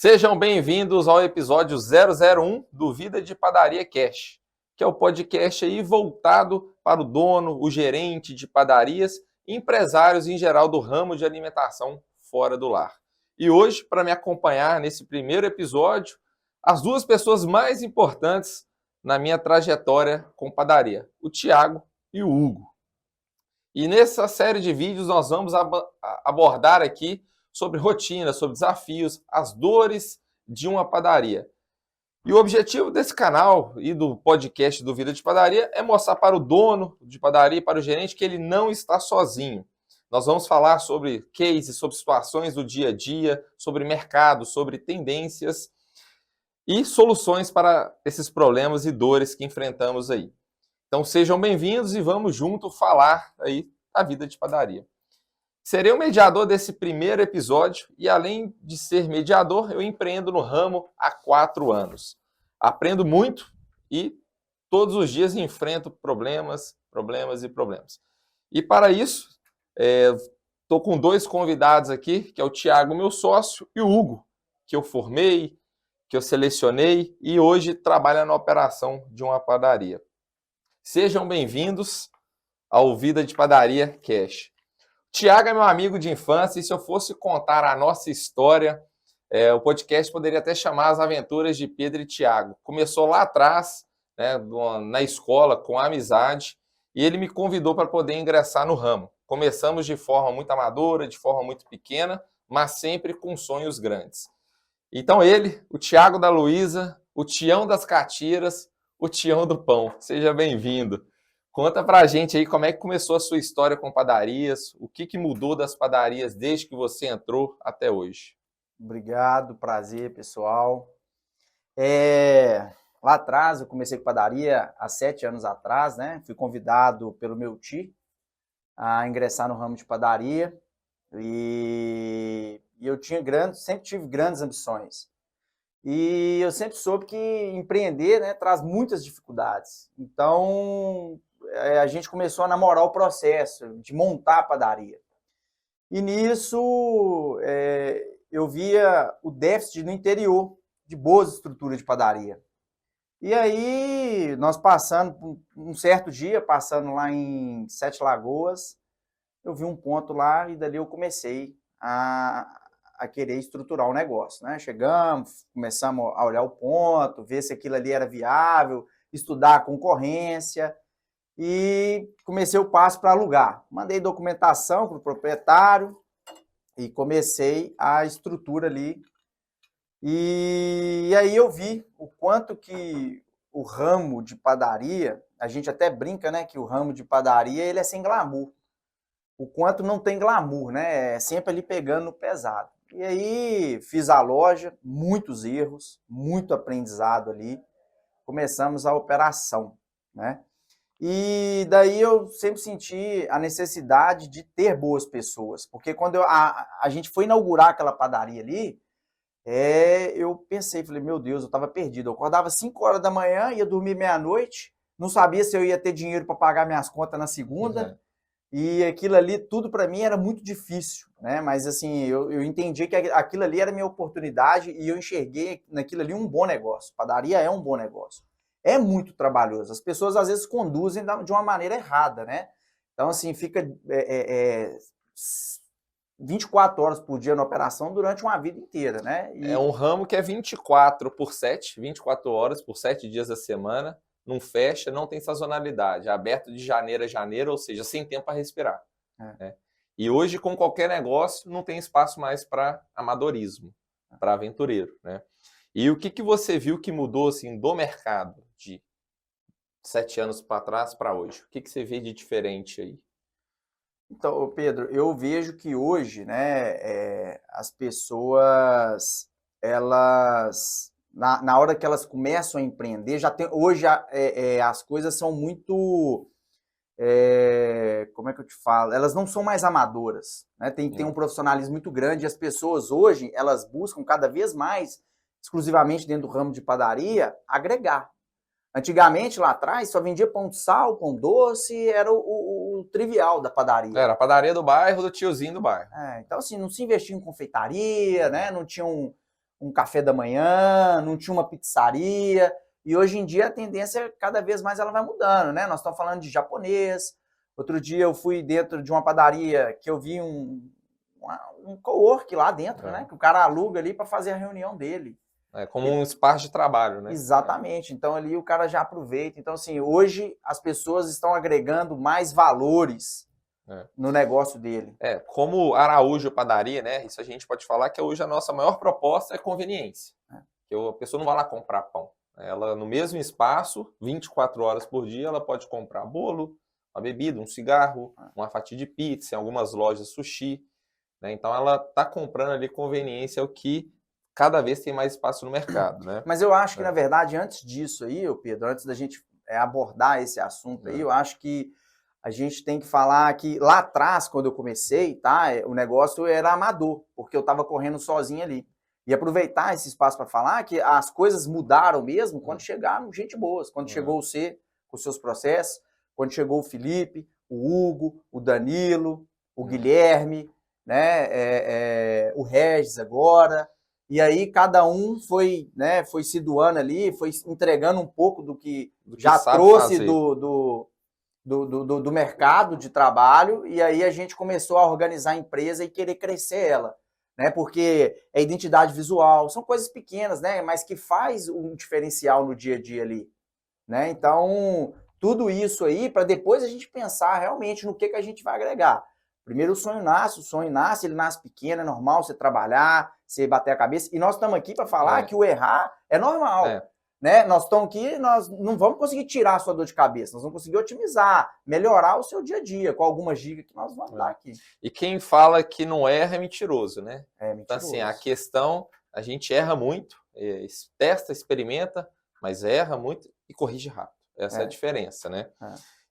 Sejam bem-vindos ao episódio 001 do Vida de Padaria Cash, que é o podcast aí voltado para o dono, o gerente de padarias e empresários em geral do ramo de alimentação fora do lar. E hoje, para me acompanhar nesse primeiro episódio, as duas pessoas mais importantes na minha trajetória com padaria, o Thiago e o Hugo. E nessa série de vídeos nós vamos abordar aqui sobre rotina, sobre desafios, as dores de uma padaria. E o objetivo desse canal e do podcast do Vida de Padaria é mostrar para o dono de padaria e para o gerente que ele não está sozinho. Nós vamos falar sobre cases, sobre situações do dia a dia, sobre mercado, sobre tendências e soluções para esses problemas e dores que enfrentamos aí. Então sejam bem-vindos e vamos junto falar aí da vida de padaria. Serei o mediador desse primeiro episódio e, além de ser mediador, eu empreendo no ramo há 4 anos. Aprendo muito e todos os dias enfrento problemas. E para isso, estou com 2 convidados aqui, que é o Thiago, meu sócio, e o Hugo, que eu formei, que eu selecionei e hoje trabalha na operação de uma padaria. Sejam bem-vindos ao Vida de Padaria Cash. Thiago é meu amigo de infância e se eu fosse contar a nossa história, o podcast poderia até chamar As Aventuras de Pedro e Thiago. Começou lá atrás, né, na escola, com a amizade, e ele me convidou para poder ingressar no ramo. Começamos de forma muito amadora, de forma muito pequena, mas sempre com sonhos grandes. Então ele, o Thiago da Luísa, o Tião das Catiras, o Tião do Pão. Seja bem-vindo. Conta pra gente aí como é que começou a sua história com padarias, o que mudou das padarias desde que você entrou até hoje. Obrigado, prazer, pessoal. Lá atrás, eu comecei com padaria há 7 anos atrás, né? Fui convidado pelo meu tio a ingressar no ramo de padaria e eu sempre tive grandes ambições. E eu sempre soube que empreender, né, traz muitas dificuldades. Então, a gente começou a namorar o processo de montar a padaria. E nisso, eu via o déficit no interior de boas estruturas de padaria. E aí, nós um certo dia, passando lá em Sete Lagoas, eu vi um ponto lá e dali eu comecei a querer estruturar o negócio, né? Começamos a olhar o ponto, ver se aquilo ali era viável, estudar a concorrência e comecei o passo para alugar. Mandei documentação para o proprietário e comecei a estrutura ali. E aí eu vi o quanto que o ramo de padaria, a gente até brinca, né, que o ramo de padaria ele é sem glamour. O quanto não tem glamour, né? É sempre ali pegando no pesado. E aí fiz a loja, muitos erros, muito aprendizado ali. Começamos a operação, né? E daí eu sempre senti a necessidade de ter boas pessoas, porque quando a gente foi inaugurar aquela padaria ali, eu pensei, falei, meu Deus, eu estava perdido. Eu acordava 5 horas da manhã, ia dormir meia-noite, não sabia se eu ia ter dinheiro para pagar minhas contas na segunda. Uhum. E aquilo ali, tudo para mim era muito difícil, né? Mas assim, eu entendi que aquilo ali era minha oportunidade e eu enxerguei naquilo ali um bom negócio. Padaria é um bom negócio. É muito trabalhoso. As pessoas às vezes conduzem de uma maneira errada, né? Então assim, fica 24 horas por dia na operação durante uma vida inteira, né? É um ramo que é 24/7, 24 horas por 7 dias da semana. Não fecha, não tem sazonalidade. É aberto de janeiro a janeiro, ou seja, sem tempo para respirar. Né? E hoje, com qualquer negócio, não tem espaço mais para amadorismo, para aventureiro. Né? E o que você viu que mudou assim, do mercado de 7 anos para trás para hoje? O que você vê de diferente aí? Então, Pedro, eu vejo que hoje, né, as pessoas, elas... Na hora que elas começam a empreender, hoje as coisas são muito, como é que eu te falo? Elas não são mais amadoras, né? Tem um profissionalismo muito grande e as pessoas hoje, elas buscam cada vez mais, exclusivamente dentro do ramo de padaria, agregar. Antigamente, lá atrás, só vendia pão de sal, pão doce, era o trivial da padaria. Era a padaria do bairro, do tiozinho do bairro. Então, assim, não se investia em confeitaria, né? Não tinha um café da manhã, não tinha uma pizzaria. E hoje em dia a tendência, cada vez mais, ela vai mudando, né? Nós estamos falando de japonês. Outro dia eu fui dentro de uma padaria que eu vi um cowork lá dentro, né? Que o cara aluga ali para fazer a reunião dele. É como um espaço de trabalho, né? Exatamente. Então ali o cara já aproveita. Então assim, hoje as pessoas estão agregando mais valores no negócio dele. Como Araújo Padaria, né? Isso a gente pode falar que hoje a nossa maior proposta é conveniência. Que a pessoa não vai lá comprar pão. Ela, no mesmo espaço, 24 horas por dia, ela pode comprar bolo, uma bebida, um cigarro, uma fatia de pizza, em algumas lojas sushi. Né? Então ela está comprando ali conveniência, o que cada vez tem mais espaço no mercado. Né? Mas eu acho que, na verdade, antes disso aí, Pedro, antes da gente abordar esse assunto aí, eu acho que a gente tem que falar que lá atrás, quando eu comecei, tá, o negócio era amador, porque eu estava correndo sozinho ali. E aproveitar esse espaço para falar que as coisas mudaram mesmo quando chegaram gente boas, quando chegou você com seus processos, quando chegou o Felipe, o Hugo, o Danilo, o Guilherme, né, o Regis agora. E aí cada um foi, né, foi se doando ali, foi entregando um pouco do que já trouxe do mercado de trabalho, e aí a gente começou a organizar a empresa e querer crescer ela. Né, porque é identidade visual, são coisas pequenas, né, mas que faz um diferencial no dia a dia ali. Né? Então, tudo isso aí, para depois a gente pensar realmente no que a gente vai agregar. Primeiro o sonho nasce, ele nasce pequeno, é normal você trabalhar, você bater a cabeça, e nós estamos aqui para falar que o errar é normal. Né? Nós estamos aqui, nós não vamos conseguir tirar a sua dor de cabeça, nós vamos conseguir otimizar, melhorar o seu dia a dia, com algumas dicas que nós vamos dar aqui. E quem fala que não erra é mentiroso, né? É mentiroso. Então, assim, a questão, a gente erra muito, testa, experimenta, mas erra muito e corrige rápido. Essa é a diferença, né?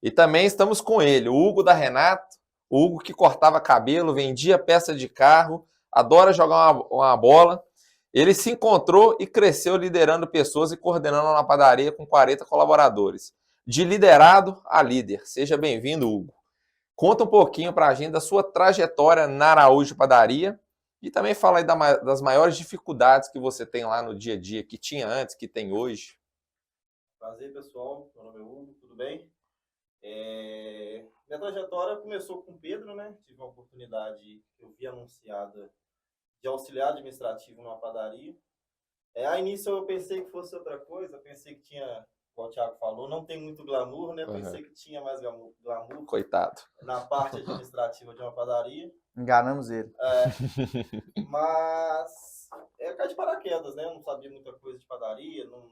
E também estamos com ele, o Hugo da Renato, o Hugo que cortava cabelo, vendia peça de carro, adora jogar uma bola. Ele se encontrou e cresceu liderando pessoas e coordenando uma padaria com 40 colaboradores. De liderado a líder. Seja bem-vindo, Hugo. Conta um pouquinho para a gente da sua trajetória na Araújo Padaria e também fala aí das maiores dificuldades que você tem lá no dia a dia, que tinha antes, que tem hoje. Prazer, pessoal. Meu nome é Hugo, tudo bem? Minha trajetória começou com o Pedro, né? Tive uma oportunidade que eu vi anunciada de auxiliar administrativo numa padaria. A início eu pensei que fosse outra coisa, pensei que tinha, como o Thiago falou, não tem muito glamour, né? Pensei que tinha mais glamour. Coitado. Na parte administrativa de uma padaria. Enganamos ele. Mas cai de paraquedas, né? Eu não sabia muita coisa de padaria, não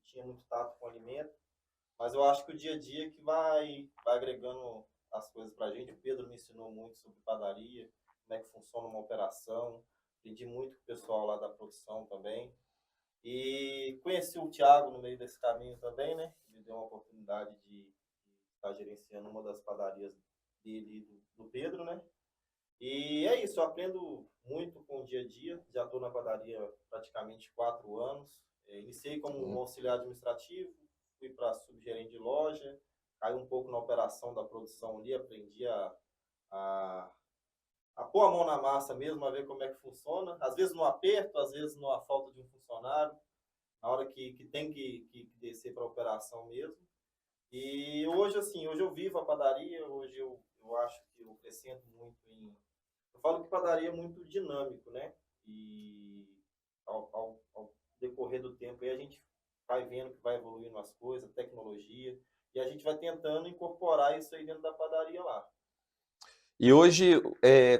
tinha muito tato com alimento. Mas eu acho que o dia a dia que vai agregando as coisas pra gente. O Pedro me ensinou muito sobre padaria, como é que funciona uma operação. Aprendi muito com o pessoal lá da produção também. E conheci o Thiago no meio desse caminho também, né? Me deu uma oportunidade de estar gerenciando uma das padarias dele e do Pedro, né? E é isso, eu aprendo muito com o dia a dia. Já estou na padaria praticamente 4 anos. Iniciei como um auxiliar administrativo, fui para subgerente de loja, caí um pouco na operação da produção ali, aprendi a pôr a mão na massa mesmo, a ver como é que funciona. Às vezes no aperto, às vezes na falta de um funcionário, na hora que tem que descer para a operação mesmo. E hoje, assim, hoje eu vivo a padaria, hoje eu acho que eu acrescento muito em... Eu falo que padaria é muito dinâmico, né? E ao decorrer do tempo aí a gente vai vendo que vai evoluindo as coisas, tecnologia, e a gente vai tentando incorporar isso aí dentro da padaria lá. E hoje,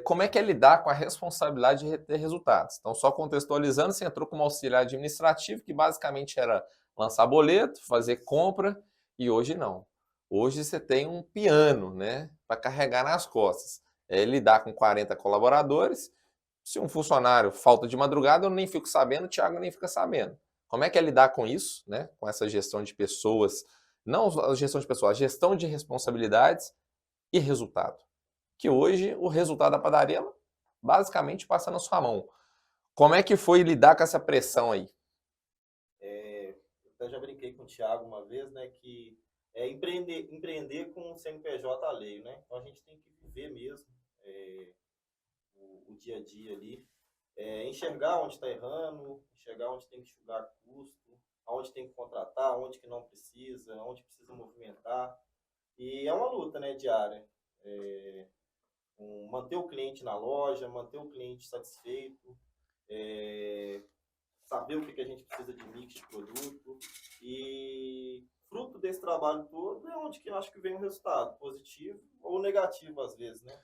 como é que é lidar com a responsabilidade de ter resultados? Então, só contextualizando, você entrou como auxiliar administrativo, que basicamente era lançar boleto, fazer compra, e hoje não. Hoje você tem um piano, né, para carregar nas costas. Lidar com 40 colaboradores. Se um funcionário falta de madrugada, eu nem fico sabendo, o Thiago nem fica sabendo. Como é que é lidar com isso, né? Com essa gestão de pessoas, não a gestão de pessoas, a gestão de responsabilidades e resultado. Que hoje o resultado da padaria basicamente passa na sua mão. Como é que foi lidar com essa pressão aí? Eu já brinquei com o Thiago uma vez, né, que é empreender com o CNPJ alheio, né? Então a gente tem que viver mesmo o dia a dia ali. enxergar onde está errando, enxergar onde tem que enxugar custo, aonde tem que contratar, onde que não precisa, onde precisa movimentar. E é uma luta, né, diária. Manter o cliente na loja, manter o cliente satisfeito, saber o que a gente precisa de mix de produto. E fruto desse trabalho todo é onde que eu acho que vem um resultado positivo ou negativo às vezes, né?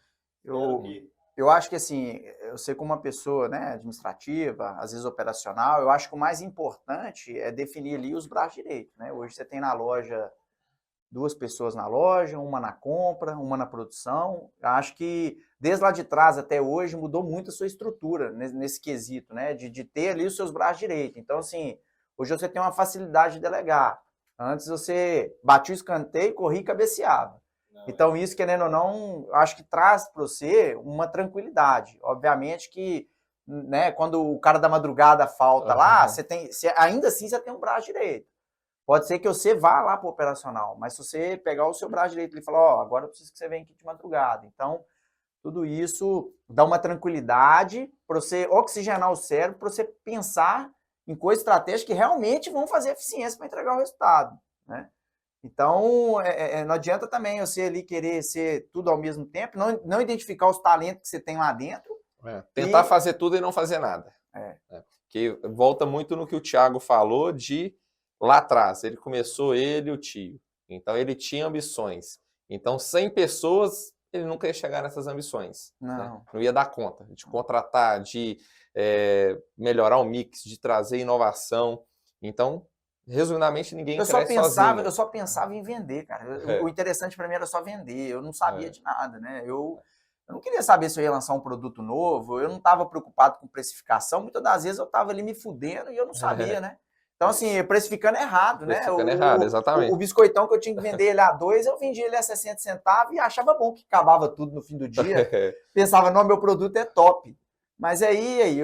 Eu acho que assim, eu sei como uma pessoa, né, administrativa, às vezes operacional, eu acho que o mais importante é definir ali os braços direitos, né? Hoje você tem na loja 2 pessoas na loja, uma na compra, uma na produção. Eu acho que desde lá de trás até hoje mudou muito a sua estrutura nesse quesito, né? De ter ali os seus braços direitos. Então, assim, hoje você tem uma facilidade de delegar. Antes você batia o escanteio, corria e cabeceava. Então, isso, querendo ou não, acho que traz para você uma tranquilidade. Obviamente que, né, quando o cara da madrugada falta lá, ainda assim você tem um braço direito. Pode ser que você vá lá para o operacional, mas se você pegar o seu braço direito e falar, ó, agora eu preciso que você venha aqui de madrugada. Então, tudo isso dá uma tranquilidade para você oxigenar o cérebro, para você pensar em coisas estratégicas que realmente vão fazer eficiência para entregar o resultado, né? Então, não adianta também você ali querer ser tudo ao mesmo tempo, não identificar os talentos que você tem lá dentro. Tentar fazer tudo e não fazer nada. Que volta muito no que o Thiago falou de lá atrás. Ele começou, ele e o tio. Então, ele tinha ambições. Então, 100 pessoas, ele nunca ia chegar nessas ambições. Não ia dar conta de contratar, de melhorar o mix, de trazer inovação. Então, resumidamente, ninguém cresce sozinho. Eu só pensava em vender, cara. O interessante para mim era só vender. Eu não sabia de nada, né? Eu não queria saber se eu ia lançar um produto novo. Eu não estava preocupado com precificação. Muitas das vezes eu estava ali me fudendo e eu não sabia, né? Então, assim, precificando errado, né? Precificando errado, exatamente. O biscoitão que eu tinha que vender ele a 2, eu vendia ele a 60 centavos e achava bom que acabava tudo no fim do dia. Pensava, não, meu produto é top. Mas aí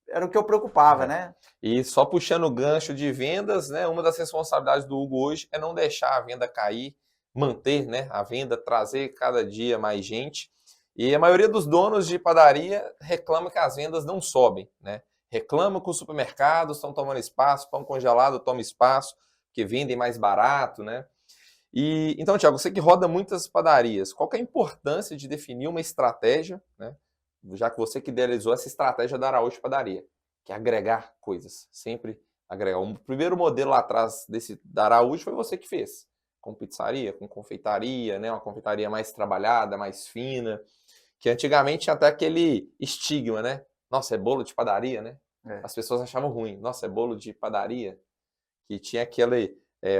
era o que eu preocupava, né? E só puxando o gancho de vendas, né? Uma das responsabilidades do Hugo hoje é não deixar a venda cair, manter, né, a venda, trazer cada dia mais gente. E a maioria dos donos de padaria reclama que as vendas não sobem, né? Reclama que os supermercados estão tomando espaço, pão congelado toma espaço, porque vendem mais barato, né? E então, Thiago, você que roda muitas padarias, qual que é a importância de definir uma estratégia, né? Já que você que idealizou essa estratégia da Araújo Padaria, que é agregar coisas, sempre agregar. O primeiro modelo lá atrás da Araújo foi você que fez, com pizzaria, com confeitaria, né? Uma confeitaria mais trabalhada, mais fina, que antigamente tinha até aquele estigma, né? Nossa, é bolo de padaria, né? As pessoas achavam ruim. Nossa, é bolo de padaria, que tinha aquele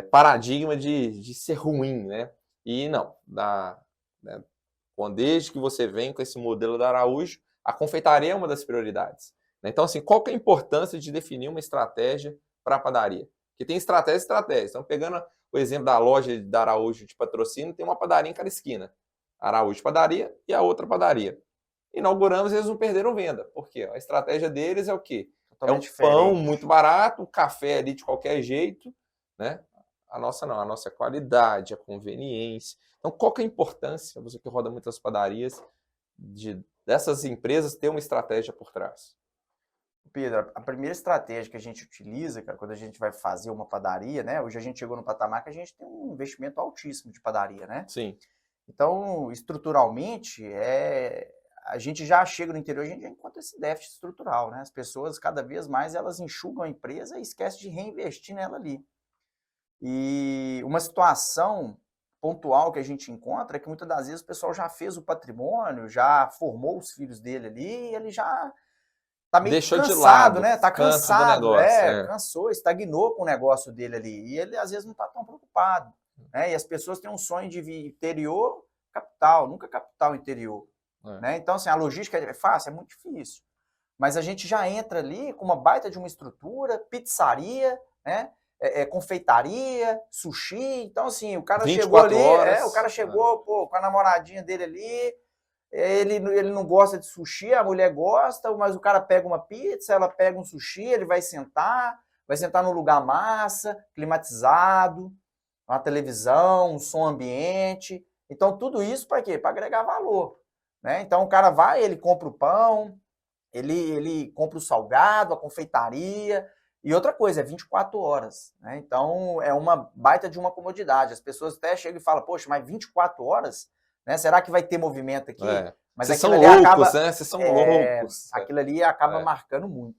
paradigma de ser ruim, né? E não, né? Desde que você vem com esse modelo da Araújo, a confeitaria é uma das prioridades. Então, assim, qual que é a importância de definir uma estratégia para a padaria? Porque tem estratégia e estratégia. Então, pegando o exemplo da loja da Araújo de Patrocínio, tem uma padaria em cada esquina. Araújo Padaria e a outra padaria. Inauguramos, eles não perderam venda. Por quê? A estratégia deles é o quê? Totalmente pão muito barato, o café ali de qualquer jeito, né? A nossa não, a nossa é a qualidade, a conveniência. Então, qual que é a importância, você que roda muitas padarias, dessas empresas ter uma estratégia por trás? Pedro, a primeira estratégia que a gente utiliza, cara, quando a gente vai fazer uma padaria, né? Hoje a gente chegou no patamar que a gente tem um investimento altíssimo de padaria, né? Sim. Então, estruturalmente, a gente já chega no interior, a gente já encontra esse déficit estrutural, né? As pessoas, cada vez mais, elas enxugam a empresa e esquecem de reinvestir nela ali. E uma situação pontual que a gente encontra é que muitas das vezes o pessoal já fez o patrimônio, já formou os filhos dele ali, e ele já tá meio deixou cansado, de lado, né? Tá cansado, negócio, cansou, estagnou com o negócio dele ali. E ele, às vezes, não tá tão preocupado, né? E as pessoas têm um sonho de vir interior, capital, nunca capital interior. Né? Então, assim, a logística é fácil? É muito difícil. Mas a gente já entra ali com uma baita de uma estrutura, pizzaria, né? Confeitaria, sushi. Então, assim, o cara chegou ali, o cara chegou pô, com a namoradinha dele ali, ele não gosta de sushi, a mulher gosta, mas o cara pega uma pizza, ela pega um sushi, ele vai sentar num lugar massa, climatizado, uma televisão, um som ambiente. Então, tudo isso para quê? Para agregar valor. Né? Então, o cara vai, ele compra o pão, ele compra o salgado, a confeitaria, e outra coisa, é 24 horas, né? Então, é uma baita de uma comodidade. As pessoas até chegam e falam, poxa, mas 24 horas, né? Será que vai ter movimento aqui? Mas Vocês são aquilo ali loucos, acaba, né? Vocês são loucos. aquilo ali acaba marcando muito.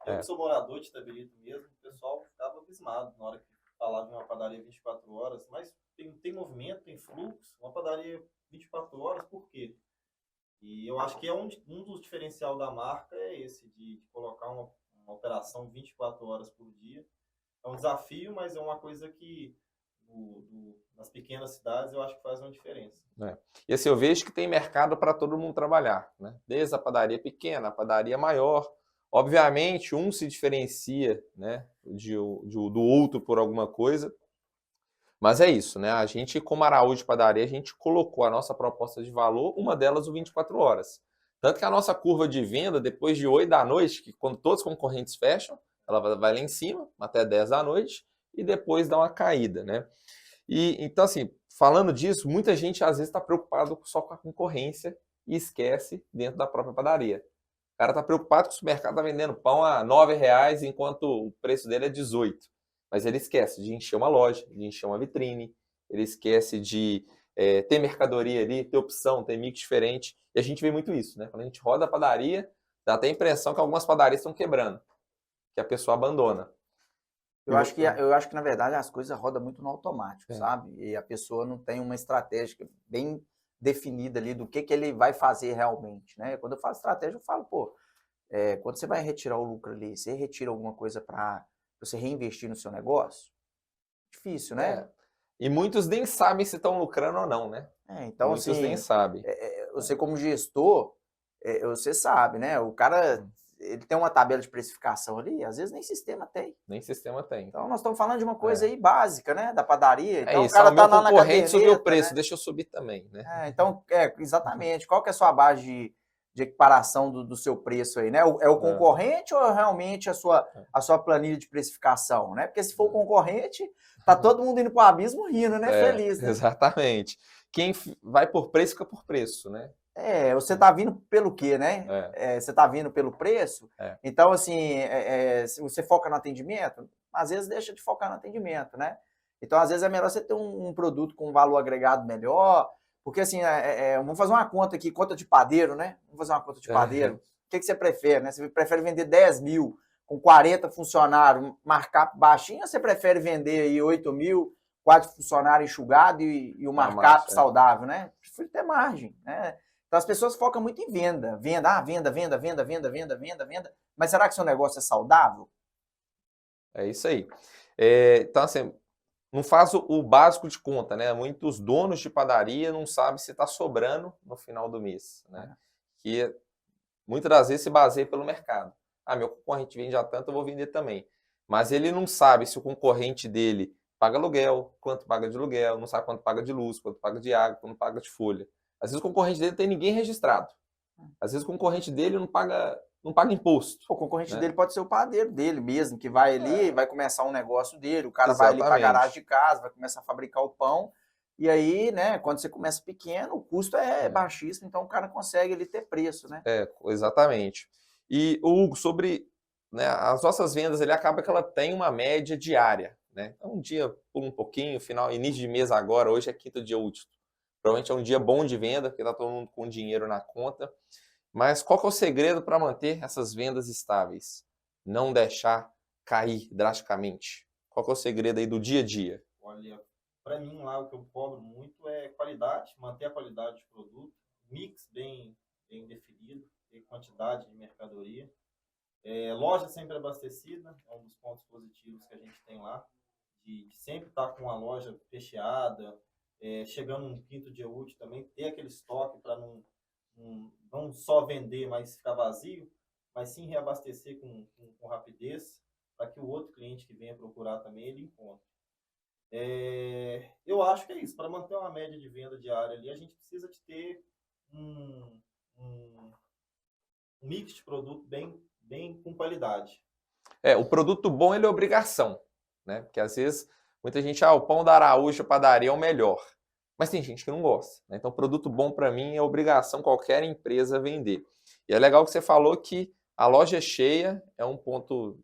Eu que sou morador de Itabirito mesmo, o pessoal ficava abismado na hora que falava de uma padaria 24 horas, mas tem movimento, tem fluxo, uma padaria 24 horas, por quê? E eu acho que é um dos diferenciais da marca é esse, de colocar uma operação 24 horas por dia. É um desafio, mas é uma coisa que nas pequenas cidades eu acho que faz uma diferença. E assim, eu vejo que tem mercado para todo mundo trabalhar, né? Desde a padaria pequena, a padaria maior. Obviamente, um se diferencia, né, do outro por alguma coisa, mas é isso, né? A gente, como Araújo Padaria, a gente colocou a nossa proposta de valor, uma delas o 24 horas. Tanto que a nossa curva de venda, depois de 8 da noite, que quando todos os concorrentes fecham, ela vai lá em cima, até 10 da noite, e depois dá uma caída, né? E então, assim, falando disso, muita gente às vezes está preocupado só com a concorrência e esquece dentro da própria padaria. O cara está preocupado que o supermercado está vendendo pão a R$9, enquanto o preço dele é 18. Mas ele esquece de encher uma loja, de encher uma vitrine, ele esquece de ter mercadoria ali, ter opção, ter mix diferente. E a gente vê muito isso, né? Quando a gente roda a padaria, dá até a impressão que algumas padarias estão quebrando, que a pessoa abandona. Eu acho que, na verdade, as coisas rodam muito no automático, sabe? E a pessoa não tem uma estratégia bem definida ali do que ele vai fazer realmente, né? Quando eu falo estratégia, eu falo, quando você vai retirar o lucro ali, você retira alguma coisa para você reinvestir no seu negócio? Difícil, né? E muitos nem sabem se estão lucrando ou não, né? Então, muitos assim, nem sabem. Você como gestor, você sabe, né? O cara, ele tem uma tabela de precificação ali, às vezes nem sistema tem. Nem sistema tem. Então, nós estamos falando de uma coisa aí básica, né? Da padaria. Então, isso, o cara tá lá na concorrente subiu o preço, né? deixa eu subir também, né? Então, exatamente. Qual que é a sua base de equiparação do seu preço aí, né? É o concorrente ou realmente a sua planilha de precificação, né? Porque se for o concorrente, tá todo mundo indo pro abismo rindo, né? Feliz, né? Exatamente. Quem vai por preço, fica por preço, né? Você tá vindo pelo quê, né? Você tá vindo pelo preço. Então, assim, se você foca no atendimento, às vezes deixa de focar no atendimento, né? Então, às vezes é melhor você ter um produto com valor agregado melhor, porque assim, vamos fazer uma conta aqui, conta de padeiro, né? Vamos fazer uma conta de padeiro. O que você prefere, né? Você prefere vender 10 mil com 40 funcionários, markup baixinho, ou você prefere vender aí 8 mil, 4 funcionários enxugado e o markup saudável, né? Prefiro ter margem, né? Então as pessoas focam muito em venda. Venda. Mas será que seu negócio é saudável? É isso aí. Então, assim, não faz o básico de conta, né? Muitos donos de padaria não sabem se está sobrando no final do mês, né? Que muitas das vezes se baseia pelo mercado. Meu concorrente vende a tanto, eu vou vender também. Mas ele não sabe se o concorrente dele paga aluguel, quanto paga de aluguel, não sabe quanto paga de luz, quanto paga de água, quanto paga de folha. Às vezes o concorrente dele não tem ninguém registrado. Às vezes o concorrente dele não paga imposto. O concorrente dele pode ser o padeiro dele mesmo, que vai ali, vai começar um negócio dele, o cara vai ali para a garagem de casa, vai começar a fabricar o pão, e aí, né, quando você começa pequeno, o custo é baixíssimo, então o cara consegue ali ter preço, né? Exatamente. E, Hugo, sobre as nossas vendas, ele acaba que ela tem uma média diária, né? Então, um dia pula um pouquinho, início de mês agora, hoje é quinto dia útil. Provavelmente é um dia bom de venda, porque está todo mundo com dinheiro na conta. Mas qual que é o segredo para manter essas vendas estáveis? Não deixar cair drasticamente. Qual que é o segredo aí do dia a dia? Olha, para mim lá o que eu cobro muito é qualidade, manter a qualidade de produto, mix bem definido, ter quantidade de mercadoria. Loja sempre abastecida, é um dos pontos positivos que a gente tem lá, de sempre estar com a loja fechada, chegando um quinto dia útil também, ter aquele estoque para não só vender, mas ficar vazio, mas sim reabastecer com rapidez, para que o outro cliente que venha procurar também, ele encontre. Eu acho que é isso. Para manter uma média de venda diária ali, a gente precisa de ter um mix de produto bem com qualidade. O produto bom, ele é obrigação, né? Porque às vezes muita gente, o pão da Araújo padaria é o melhor. Mas tem gente que não gosta, né? Então, produto bom para mim é obrigação qualquer empresa vender. E é legal que você falou que a loja cheia é um ponto,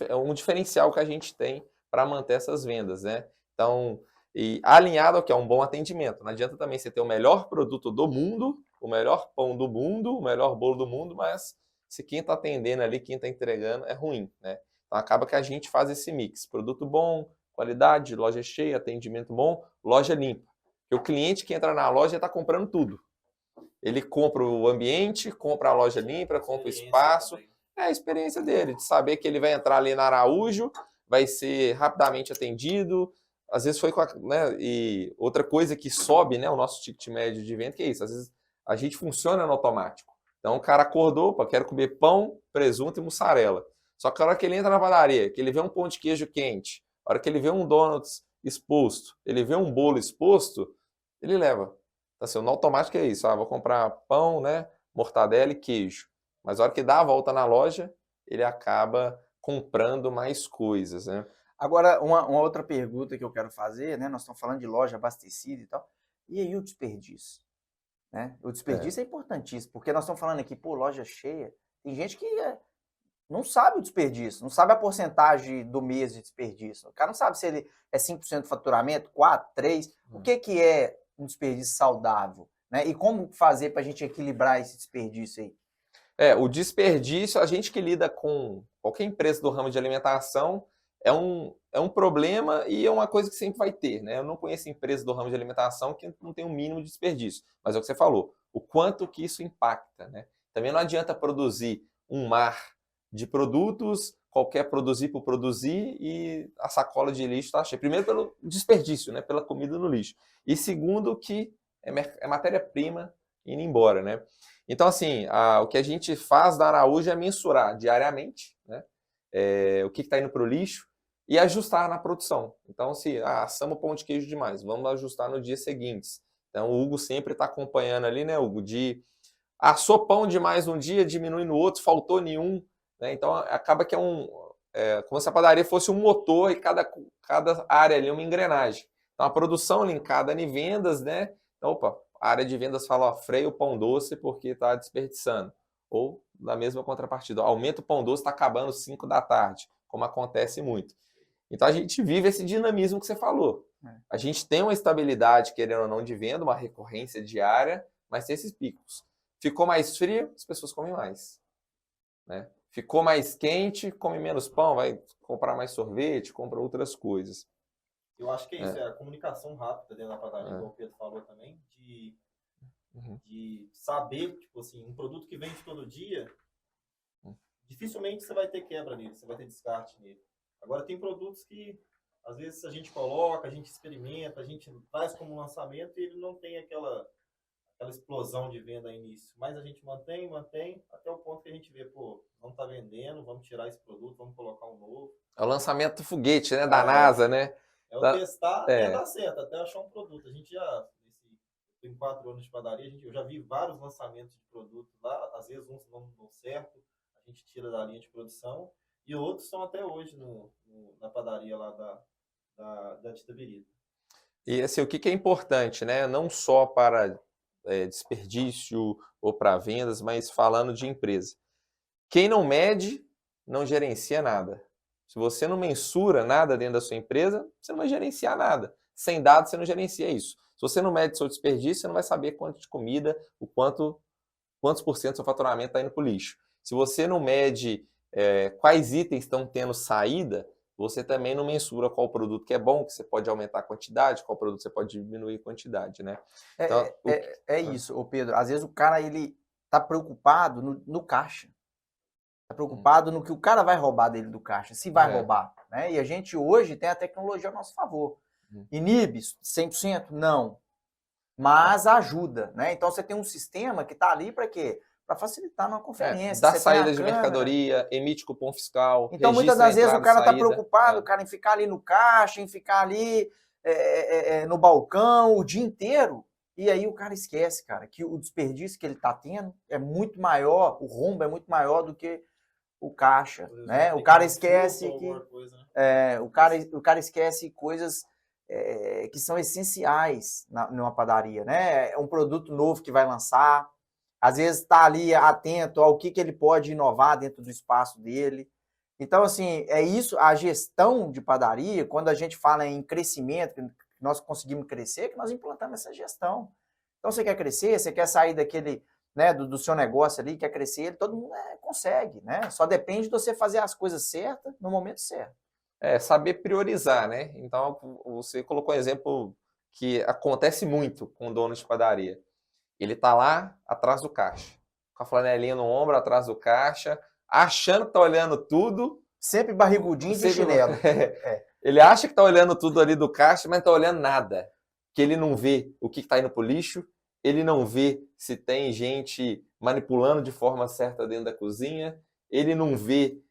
é um diferencial que a gente tem para manter essas vendas, né? Então, e alinhado ao que é um bom atendimento. Não adianta também você ter o melhor produto do mundo, o melhor pão do mundo, o melhor bolo do mundo, mas se quem está atendendo ali, quem está entregando é ruim, né? Então acaba que a gente faz esse mix, produto bom, qualidade, loja cheia, atendimento bom, loja limpa. Porque o cliente que entra na loja está comprando tudo. Ele compra o ambiente, compra a loja limpa, compra o espaço. É a experiência dele, de saber que ele vai entrar ali na Araújo, vai ser rapidamente atendido. Às vezes foi com né, e outra coisa que sobe, né, o nosso ticket médio de venda, que é isso. Às vezes a gente funciona no automático. Então o cara acordou, opa, quero comer pão, presunto e mussarela. Só que a hora que ele entra na padaria, que ele vê um pão de queijo quente, a hora que ele vê um donuts exposto, ele vê um bolo exposto, ele leva. Então, assim, no automático é isso. Vou comprar pão, né, mortadela e queijo. Mas a hora que dá a volta na loja, ele acaba comprando mais coisas, né? Agora, uma outra pergunta que eu quero fazer, né? Nós estamos falando de loja abastecida e tal. E aí o desperdício? Né? O desperdício é importantíssimo, porque nós estamos falando aqui, pô, loja cheia. Tem gente que não sabe o desperdício, não sabe a porcentagem do mês de desperdício. O cara não sabe se ele é 5% do faturamento, 4%, 3%. O que é um desperdício saudável? Né? E como fazer para a gente equilibrar esse desperdício aí? O desperdício, a gente que lida com qualquer empresa do ramo de alimentação, é um problema e é uma coisa que sempre vai ter, né? Eu não conheço empresa do ramo de alimentação que não tem um mínimo de desperdício, mas é o que você falou, o quanto que isso impacta, né? Também não adianta produzir um mar de produtos, qualquer produzir por produzir e a sacola de lixo está cheia. Primeiro pelo desperdício, né? Pela comida no lixo. E segundo que é matéria-prima indo embora, né? Então, assim, o que a gente faz na Araújo é mensurar diariamente, né, o que está indo para o lixo e ajustar na produção. Então, se assamos pão de queijo demais, vamos ajustar no dia seguinte. Então, o Hugo sempre está acompanhando ali, né, Hugo, assou pão demais um dia, diminui no outro, faltou nenhum. Né, então, acaba que como se a padaria fosse um motor e cada área ali é uma engrenagem. Então, a produção linkada em vendas, né, então, opa, a área de vendas fala, freia o pão doce porque está desperdiçando. Ou, na mesma contrapartida, aumenta o pão doce, está acabando às 5 da tarde, como acontece muito. Então, a gente vive esse dinamismo que você falou. A gente tem uma estabilidade, querendo ou não, de venda, uma recorrência diária, mas tem esses picos. Ficou mais frio, as pessoas comem mais. Né? Ficou mais quente, come menos pão, vai comprar mais sorvete, compra outras coisas. Eu acho que é isso, é a comunicação rápida dentro da padaria, como o Pedro falou também, de saber, tipo assim, um produto que vende todo dia, dificilmente você vai ter quebra nele, você vai ter descarte nele. Agora tem produtos que, às vezes, a gente coloca, a gente experimenta, a gente faz como lançamento e ele não tem aquela explosão de venda no início. Mas a gente mantém, até o ponto que a gente vê, pô, não está vendendo, vamos tirar esse produto, vamos colocar um novo. É o lançamento do foguete, né, da NASA, né? É o testar até dar certo, até achar um produto. A gente já, em 4 anos de padaria, eu já vi vários lançamentos de produtos lá, às vezes uns não dão certo, a gente tira da linha de produção, e outros estão até hoje na padaria lá da Tita Birita. E assim, o que é importante, né? Não só para desperdício ou para vendas, mas falando de empresa. Quem não mede, não gerencia nada. Se você não mensura nada dentro da sua empresa, você não vai gerenciar nada. Sem dados, você não gerencia isso. Se você não mede seu desperdício, você não vai saber quanto de comida, quantos por cento do seu faturamento está indo para o lixo. Se você não mede quais itens estão tendo saída, você também não mensura qual produto que é bom, que você pode aumentar a quantidade, qual produto você pode diminuir a quantidade, né? Então, isso, Pedro. Às vezes o cara ele está preocupado no caixa. Está preocupado no que o cara vai roubar dele do caixa, se vai roubar. Né? E a gente hoje tem a tecnologia a nosso favor. Inibe 100%? Não. Mas ajuda. Né? Então você tem um sistema que está ali para quê? Para facilitar numa conferência. Dá saída de mercadoria, emite cupom fiscal. Então muitas das vezes o cara está preocupado, o cara em ficar ali no caixa, em ficar ali no balcão o dia inteiro. E aí o cara esquece, cara, que o desperdício que ele está tendo é muito maior, o rombo é muito maior do que o caixa, né? O cara esquece o cara esquece coisas que são essenciais numa padaria, né? É um produto novo que vai lançar, às vezes está ali atento ao que ele pode inovar dentro do espaço dele. Então, assim, é isso, a gestão de padaria, quando a gente fala em crescimento, que nós conseguimos crescer, que nós implantamos essa gestão. Então, você quer crescer, você quer sair daquele, né, do seu negócio ali, quer crescer, todo mundo consegue, né? Só depende de você fazer as coisas certas no momento certo. Saber priorizar, né? Então, você colocou um exemplo que acontece muito com o dono de padaria. Ele tá lá atrás do caixa, com a flanelinha no ombro, atrás do caixa, achando que tá olhando tudo. Sempre barrigudinho de chinelo. Ele acha que tá olhando tudo ali do caixa, mas não tá olhando nada. Que ele não vê o que tá indo pro lixo, ele não vê se tem gente manipulando de forma certa dentro da cozinha, ele não vê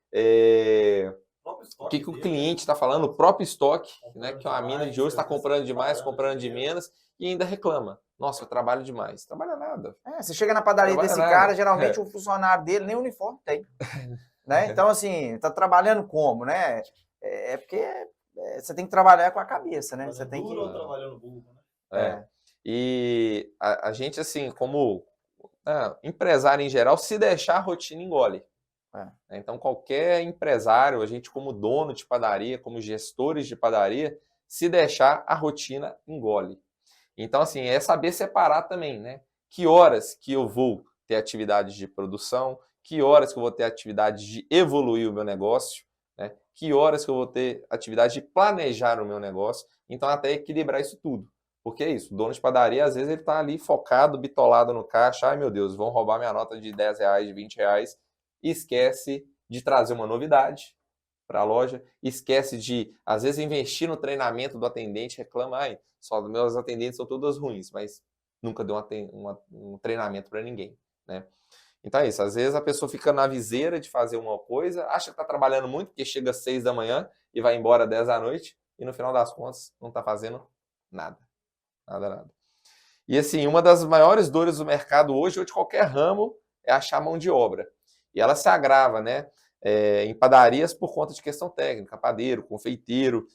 o que o cliente está falando, o próprio estoque, né, que a mina de hoje está comprando demais, comprando de menos, e ainda reclama. Nossa, eu trabalho demais. Trabalha nada. Você chega na padaria desse cara, geralmente o funcionário dele nem uniforme tem. Né? Então, assim, tá trabalhando como, né? Porque você tem que trabalhar com a cabeça, né? Você tem que... trabalhando burro, né? E a gente, assim, como empresário em geral, se deixar a rotina engole. Então, qualquer empresário, a gente como dono de padaria, como gestores de padaria, se deixar a rotina engole. Então, assim, é saber separar também, né? Que horas que eu vou ter atividades de produção, que horas que eu vou ter atividade de evoluir o meu negócio, né? Que horas que eu vou ter atividade de planejar o meu negócio. Então, até equilibrar isso tudo. Porque é isso, o dono de padaria, às vezes, ele está ali focado, bitolado no caixa. Ai, meu Deus, vão roubar minha nota de R$10, de R$20. E esquece de trazer uma novidade para a loja, esquece de, às vezes, investir no treinamento do atendente, reclama, só meus atendentes são todas ruins, mas nunca deu um treinamento para ninguém, né? Então é isso, às vezes a pessoa fica na viseira de fazer uma coisa, acha que está trabalhando muito, porque chega às 6 da manhã e vai embora às 10 da noite, e no final das contas não está fazendo nada. Nada. E assim, uma das maiores dores do mercado hoje, ou de qualquer ramo, é achar mão de obra. E ela se agrava, né? Em padarias por conta de questão técnica, padeiro, confeiteiro,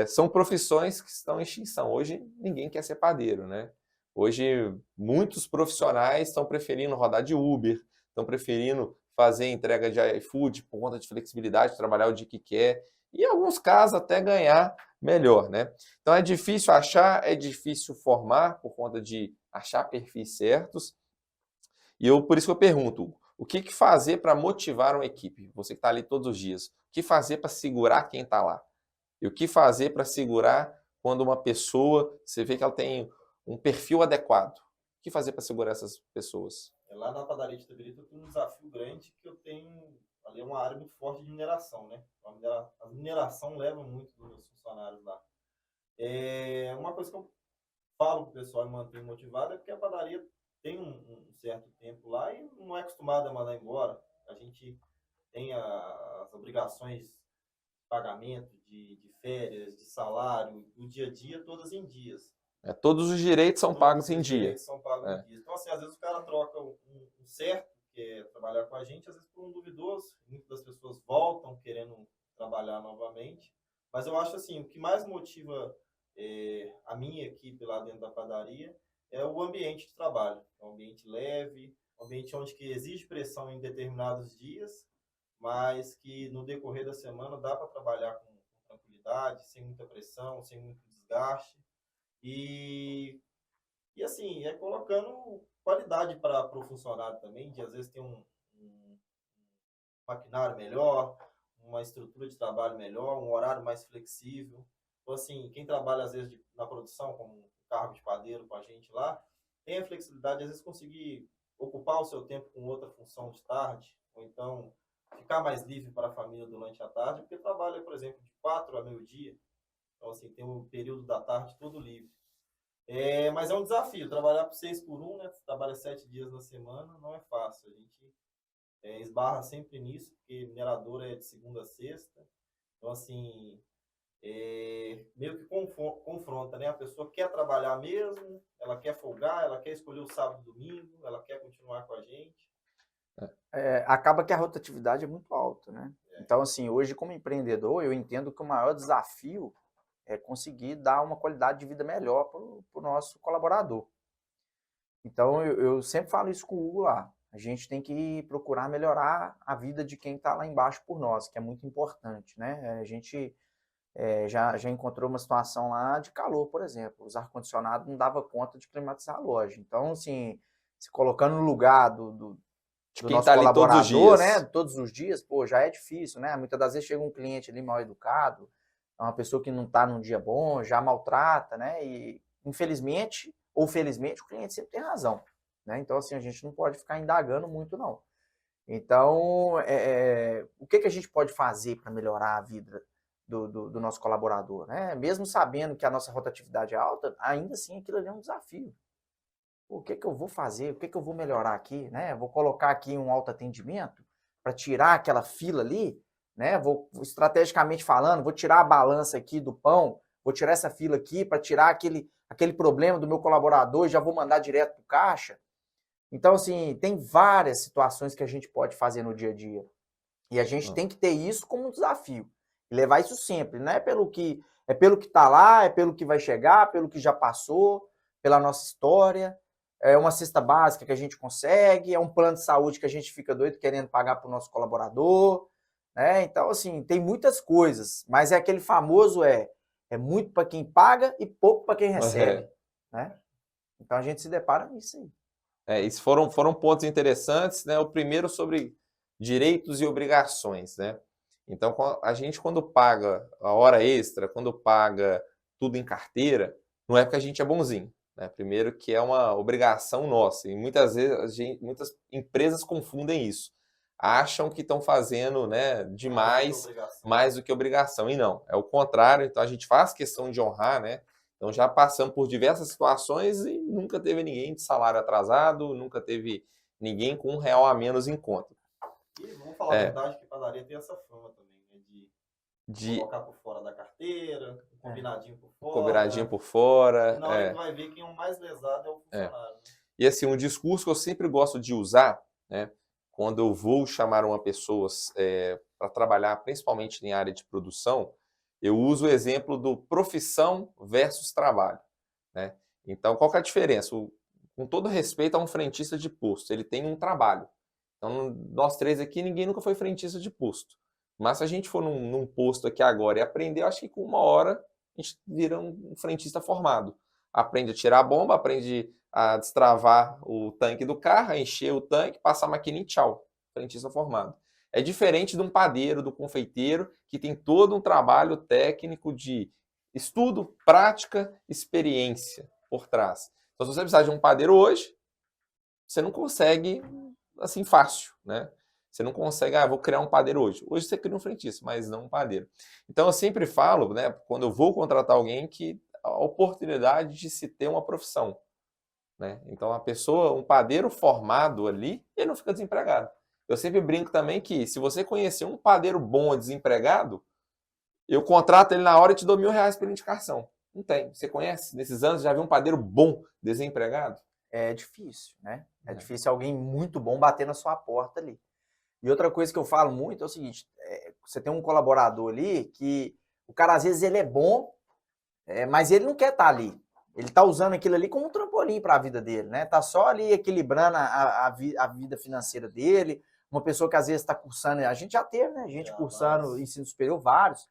são profissões que estão em extinção. Hoje ninguém quer ser padeiro, né? Hoje muitos profissionais estão preferindo rodar de Uber, estão preferindo fazer entrega de iFood por conta de flexibilidade, trabalhar o dia que quer, e em alguns casos até ganhar melhor, né? Então é difícil achar, é difícil formar por conta de achar perfis certos. E por isso que eu pergunto, o que fazer para motivar uma equipe? Você que está ali todos os dias. O que fazer para segurar quem está lá? E o que fazer para segurar quando uma pessoa, você vê que ela tem um perfil adequado? O que fazer para segurar essas pessoas? Lá na padaria de Itabirito eu tenho um desafio grande que eu tenho, ali é uma área muito forte de mineração, né? A mineração leva muito dos meus funcionários lá. Uma coisa que eu falo para o pessoal e manter motivado é porque a padaria tem um certo tempo lá e não é acostumado a mandar embora. A gente tem as obrigações de pagamento, de férias, de salário, do dia a dia, todas em dias. Todos os direitos são pagos em dia. Direitos são pagos em dia. Então, assim, às vezes o cara troca um certo, que é trabalhar com a gente, às vezes por um duvidoso. Muitas das pessoas voltam querendo trabalhar novamente. Mas eu acho assim, o que mais motiva a minha equipe lá dentro da padaria é o ambiente de trabalho. É um ambiente leve, um ambiente onde que exige pressão em determinados dias, mas que no decorrer da semana dá para trabalhar com tranquilidade, sem muita pressão, sem muito desgaste. E assim, colocando qualidade para o funcionário também, de às vezes ter um maquinário melhor, uma estrutura de trabalho melhor, um horário mais flexível. Então, assim, quem trabalha às vezes na produção, como um cargo de padeiro com a gente lá, tem a flexibilidade de às vezes conseguir ocupar o seu tempo com outra função de tarde, ou então ficar mais livre para a família durante a tarde, porque trabalha, por exemplo, de 4 a meio-dia. Então, assim, tem um período da tarde todo livre. Mas é um desafio, trabalhar por 6 por 1, né? Você trabalha 7 dias na semana, não é fácil. A gente esbarra sempre nisso, porque minerador é de segunda a sexta. Então, assim, meio que confronta, né? A pessoa quer trabalhar mesmo, ela quer folgar, ela quer escolher o sábado e domingo, ela quer continuar com a gente. Acaba que a rotatividade é muito alta, né? Então, assim, hoje como empreendedor, eu entendo que o maior desafio é conseguir dar uma qualidade de vida melhor para o nosso colaborador. Então, eu sempre falo isso com o Hugo lá. A gente tem que procurar melhorar a vida de quem está lá embaixo por nós, que é muito importante, né? A gente já encontrou uma situação lá de calor, por exemplo. Os ar-condicionados não dava conta de climatizar a loja. Então, assim, se colocando no lugar do quem nosso tá ali todos os colaborador, dias. né? Todos os dias, pô, já é difícil, né? Muitas das vezes chega um cliente ali mal educado, é uma pessoa que não está num dia bom, já maltrata, né? E, infelizmente ou felizmente, o cliente sempre tem razão, né? Então, assim, a gente não pode ficar indagando muito, não. Então, o que a gente pode fazer para melhorar a vida do nosso colaborador, né? Mesmo sabendo que a nossa rotatividade é alta, ainda assim aquilo ali é um desafio. O que eu vou fazer? O que eu vou melhorar aqui, né? Vou colocar aqui um autoatendimento para tirar aquela fila ali, né? Vou estrategicamente falando, vou tirar a balança aqui do pão, vou tirar essa fila aqui para tirar aquele problema do meu colaborador e já vou mandar direto para o caixa. Então, assim, tem várias situações que a gente pode fazer no dia a dia. E a gente tem que ter isso como um desafio. E levar isso sempre. Não é pelo que está lá, é pelo que vai chegar, pelo que já passou, pela nossa história. É uma cesta básica que a gente consegue, é um plano de saúde que a gente fica doido querendo pagar para o nosso colaborador. Né? Então, assim, tem muitas coisas. Mas é aquele famoso é muito para quem paga e pouco para quem recebe. Né? Então, a gente se depara nisso aí. Esses foram pontos interessantes, né? O primeiro sobre direitos e obrigações, né? Então, a gente quando paga a hora extra, quando paga tudo em carteira, não é porque a gente é bonzinho, né? Primeiro que é uma obrigação nossa e muitas vezes muitas empresas confundem isso. Acham que estão fazendo, né, demais, mais do que obrigação. E não, é o contrário. Então, a gente faz questão de honrar, né? Então já passamos por diversas situações e nunca teve ninguém de salário atrasado, nunca teve ninguém com R$1 a menos em conta. E vamos falar a verdade que padaria tem essa fama também, né? De colocar por fora da carteira, combinadinho por fora. Combinadinho por fora. Na hora que vai ver quem é o mais lesado é o funcionário. Né? E assim, um discurso que eu sempre gosto de usar, né? Quando eu vou chamar uma pessoa para trabalhar, principalmente em área de produção, eu uso o exemplo do profissão versus trabalho. Né? Então, qual que é a diferença? Com todo respeito a um frentista de posto, ele tem um trabalho. Então, nós três aqui, ninguém nunca foi frentista de posto. Mas se a gente for num posto aqui agora e aprender, eu acho que com 1 hora a gente vira um frentista formado. Aprende a tirar a bomba, aprende a destravar o tanque do carro, a encher o tanque, passar a maquininha e tchau. Frentista formado. É diferente de um padeiro, do confeiteiro, que tem todo um trabalho técnico de estudo, prática, experiência por trás. Então, se você precisar de um padeiro hoje, você não consegue assim fácil, né? Você não consegue, vou criar um padeiro hoje. Hoje você cria um frentista, mas não um padeiro. Então, eu sempre falo, né, quando eu vou contratar alguém, que a oportunidade de se ter uma profissão. Né? Então, a pessoa, um padeiro formado ali, ele não fica desempregado. Eu sempre brinco também que se você conhecer um padeiro bom desempregado, eu contrato ele na hora e te dou R$1.000 pela indicação. Não tem. Você conhece? Nesses anos já viu um padeiro bom desempregado? É difícil, né? É difícil alguém muito bom bater na sua porta ali. E outra coisa que eu falo muito é o seguinte, você tem um colaborador ali que o cara às vezes ele é bom, mas ele não quer estar ali. Ele está usando aquilo ali como um trampolim para a vida dele, né? Tá só ali equilibrando a vida financeira dele. Uma pessoa que às vezes está cursando, a gente já teve, né? Gente cursando ensino superior, vários.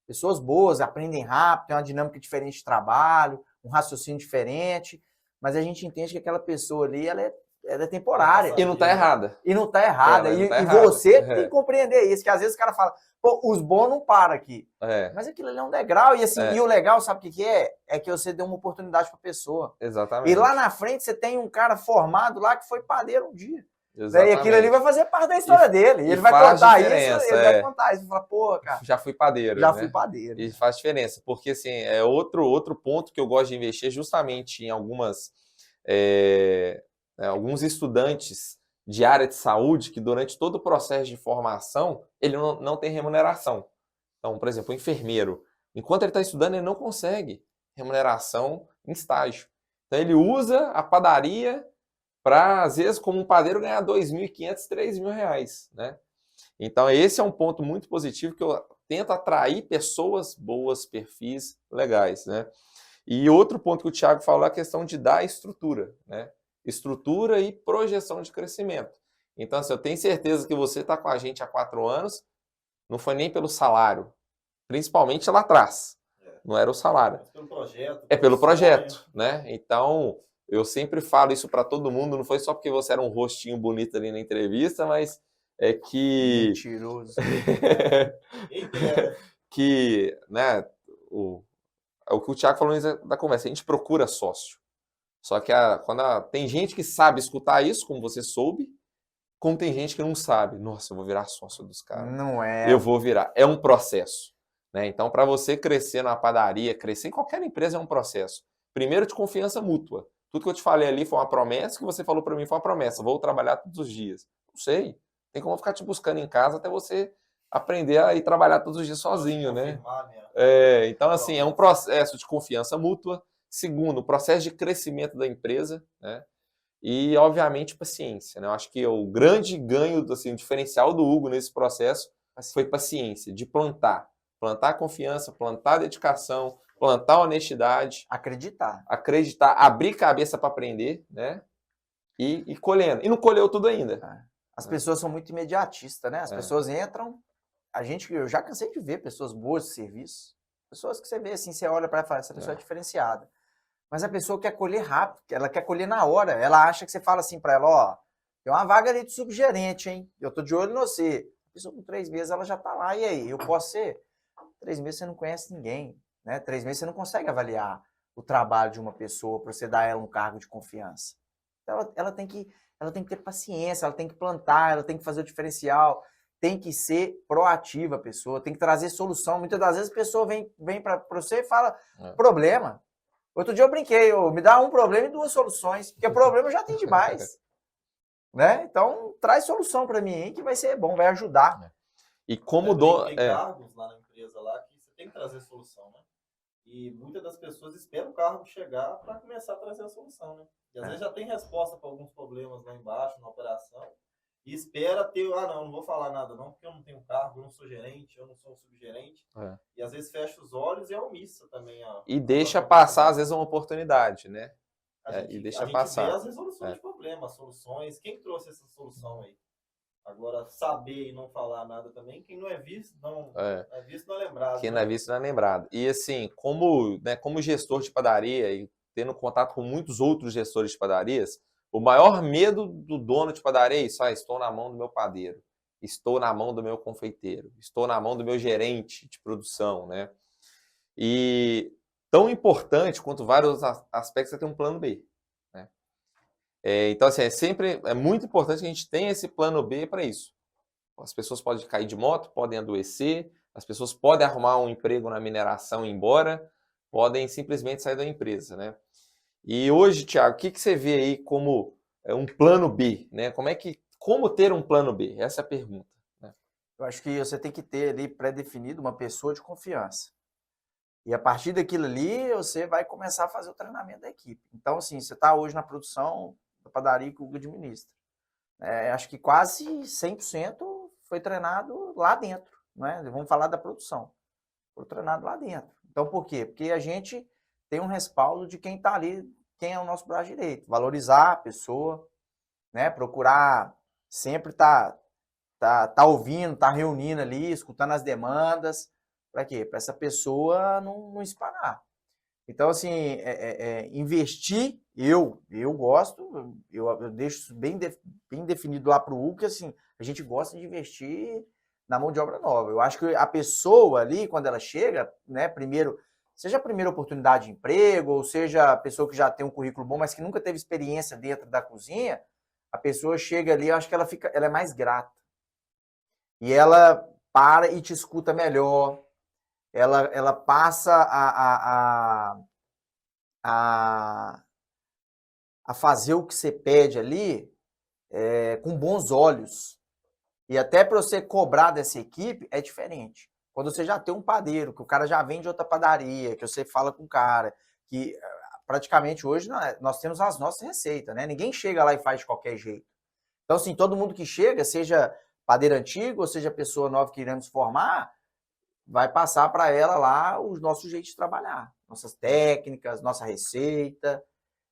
Pessoas boas, aprendem rápido, tem uma dinâmica diferente de trabalho, um raciocínio diferente, mas a gente entende que aquela pessoa ali, ela é temporária. E não está errada. E não está errada. E você tem que compreender isso, que às vezes o cara fala, pô, os bons não param aqui. Mas aquilo ali é um degrau, e assim, e o legal, sabe o que é? É que você deu uma oportunidade para a pessoa. Exatamente. E lá na frente você tem um cara formado lá que foi padeiro um dia. Exatamente. E aquilo ali vai fazer parte da história dele. E ele vai contar isso, ele vai contar isso. Vai falar, pô, cara. Já fui padeiro. Já fui padeiro. E faz diferença. Porque, assim, outro ponto que eu gosto de investir justamente em alguns estudantes de área de saúde que durante todo o processo de formação, ele não tem remuneração. Então, por exemplo, o enfermeiro, enquanto ele está estudando, ele não consegue remuneração em estágio. Então, ele usa a padaria para, às vezes, como um padeiro, ganhar R$2.500, R$3.000, né? Então, esse é um ponto muito positivo que eu tento atrair pessoas boas, perfis legais, né? E outro ponto que o Thiago falou é a questão de dar estrutura, né? estrutura e projeção de crescimento. Então, assim, eu tenho certeza que você está com a gente há 4 anos, não foi nem pelo salário, principalmente lá atrás, não era o salário. Mas pelo projeto. É pelo projeto, né? Então, eu sempre falo isso para todo mundo, não foi só porque você era um rostinho bonito ali na entrevista, mas é que... Mentiroso. que, né, o que o Thiago falou da conversa, a gente procura sócio. Só que tem gente que sabe escutar isso, como você soube, como tem gente que não sabe. Nossa, eu vou virar sócio dos caras. Não é. Eu vou virar. É um processo. Né? Então, para você crescer na padaria, crescer em qualquer empresa é um processo. Primeiro, de confiança mútua. Tudo que eu te falei ali foi uma promessa, que você falou para mim foi uma promessa. Vou trabalhar todos os dias. Não sei. Tem como ficar te buscando em casa até você aprender a ir trabalhar todos os dias sozinho, né? Então, assim, é um processo de confiança mútua. Segundo, o processo de crescimento da empresa, né? E, obviamente, paciência, né? Eu acho que o grande ganho, assim, o diferencial do Hugo nesse processo foi paciência, de plantar. Plantar confiança, plantar dedicação, plantar honestidade. Acreditar, abrir cabeça para aprender, né? E colhendo. E não colheu tudo ainda. As pessoas são muito imediatistas, né? As pessoas entram... Eu já cansei de ver pessoas boas de serviço, pessoas que você vê assim, você olha para ela e fala, essa pessoa é diferenciada. Mas a pessoa quer colher rápido, ela quer colher na hora. Ela acha que você fala assim para ela, ó, tem uma vaga ali de subgerente, hein? Eu tô de olho em você. A pessoa com 3 meses ela já tá lá, e aí? Eu posso ser? 3 meses você não conhece ninguém, né? 3 meses você não consegue avaliar o trabalho de uma pessoa para você dar a ela um cargo de confiança. Então ela tem que ter paciência, ela tem que plantar, ela tem que fazer o diferencial. Tem que ser proativa a pessoa, tem que trazer solução. Muitas das vezes a pessoa vem para você e fala problema. Outro dia eu brinquei, me dá um problema e 2 soluções, porque o problema já tem demais. Né? Então, traz solução para mim aí que vai ser bom, vai ajudar. E como tem cargos lá na empresa lá que você tem que trazer solução, né? E muitas das pessoas esperam o cargo chegar para começar a trazer a solução, né? E às vezes já tem resposta para alguns problemas lá embaixo na operação. E espera ter, não vou falar nada não, porque eu não tenho cargo, eu não sou gerente, eu não sou subgerente. E às vezes fecha os olhos e é omissa também. E deixa passar, às vezes, uma oportunidade, né? E deixa passar. Vê as resoluções de problemas, soluções. Quem trouxe essa solução aí? Agora, saber e não falar nada também, quem não é visto, não é visto, não é lembrado. Quem não é visto, não é lembrado. E assim, como gestor de padaria e tendo contato com muitos outros gestores de padarias, o maior medo do dono de padaria é isso. Estou na mão do meu padeiro, estou na mão do meu confeiteiro, estou na mão do meu gerente de produção, né? E tão importante quanto vários aspectos é ter um plano B, né? Então, assim, é muito importante que a gente tenha esse plano B para isso. As pessoas podem cair de moto, podem adoecer, as pessoas podem arrumar um emprego na mineração e ir embora, podem simplesmente sair da empresa, né? E hoje, Thiago, o que você vê aí como um plano B, né? Como ter um plano B? Essa é a pergunta, né? Eu acho que você tem que ter ali pré-definido uma pessoa de confiança. E a partir daquilo ali, você vai começar a fazer o treinamento da equipe. Então, assim, você está hoje na produção da padaria que o Hugo administra. Acho que quase 100% foi treinado lá dentro, né? Vamos falar da produção. Foi treinado lá dentro. Então, por quê? Porque a gente tem um respaldo de quem está ali, quem é o nosso braço direito. Valorizar a pessoa, né? Procurar sempre tá ouvindo, tá reunindo ali, escutando as demandas. Para quê? Para essa pessoa não espanar. Então, assim, investir, eu gosto, eu deixo bem definido lá para o Hugo, que assim, a gente gosta de investir na mão de obra nova. Eu acho que a pessoa ali, quando ela chega, né, primeiro, seja a primeira oportunidade de emprego, ou seja a pessoa que já tem um currículo bom, mas que nunca teve experiência dentro da cozinha, a pessoa chega ali, eu acho que ela é mais grata. E ela para e te escuta melhor. Ela passa a fazer o que você pede ali com bons olhos. E até para você cobrar dessa equipe é diferente. Quando você já tem um padeiro, que o cara já vem de outra padaria, que você fala com o cara, que praticamente hoje nós temos as nossas receitas, né? Ninguém chega lá e faz de qualquer jeito. Então, assim, todo mundo que chega, seja padeiro antigo, ou seja pessoa nova que iremos formar, vai passar para ela lá o nosso jeito de trabalhar, nossas técnicas, nossa receita.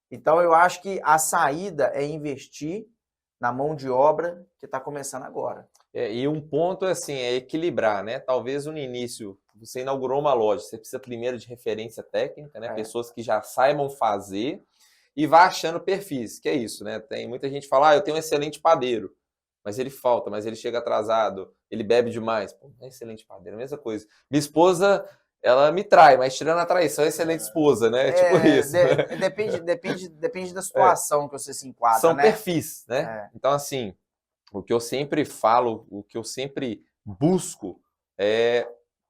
Então, eu acho que a saída é investir na mão de obra que está começando agora. E um ponto assim, é equilibrar, né? Talvez no início, você inaugurou uma loja, você precisa primeiro de referência técnica, né? Pessoas que já saibam fazer e vá achando perfis, que é isso, né? Tem muita gente que fala, eu tenho um excelente padeiro, mas ele falta, mas ele chega atrasado, ele bebe demais. Pô, não é excelente padeiro, é a mesma coisa. Minha esposa, ela me trai, mas tirando a traição, é excelente esposa, né? Tipo isso. Depende da situação que você se enquadra, São né? perfis, né? Então, assim, o que eu sempre falo, o que eu sempre busco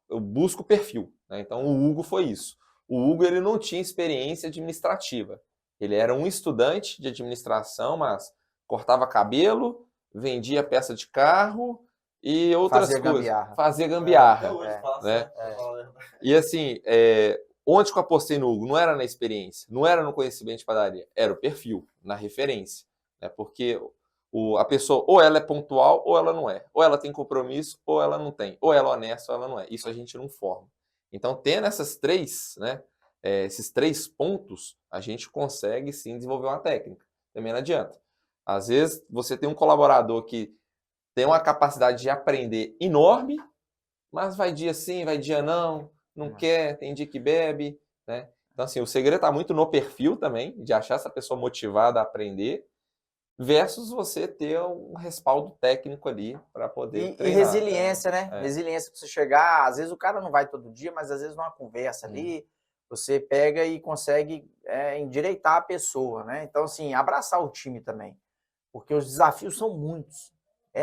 eu busco perfil, né? Então o Hugo foi isso. O Hugo ele não tinha experiência administrativa. Ele era um estudante de administração, mas cortava cabelo, vendia peça de carro e outras coisas. Fazia gambiarra. Até hoje faço, né? E assim, onde que eu apostei no Hugo? Não era na experiência, não era no conhecimento de padaria, era o perfil, na referência. Né? Porque a pessoa, ou ela é pontual, ou ela não é. Ou ela tem compromisso, ou ela não tem. Ou ela é honesta, ou ela não é. Isso a gente não forma. Então, tendo essas três, né, esses 3 pontos, a gente consegue sim desenvolver uma técnica. Também não adianta. Às vezes, você tem um colaborador que tem uma capacidade de aprender enorme, mas vai dia sim, vai dia não quer, tem dia que bebe, né? Então, assim, o segredo está muito no perfil também, de achar essa pessoa motivada a aprender, versus você ter um respaldo técnico ali para poder treinar. E resiliência, né? Resiliência para você chegar. Às vezes o cara não vai todo dia, mas às vezes numa conversa ali, você pega e consegue endireitar a pessoa, né? Então, assim, abraçar o time também. Porque os desafios são muitos.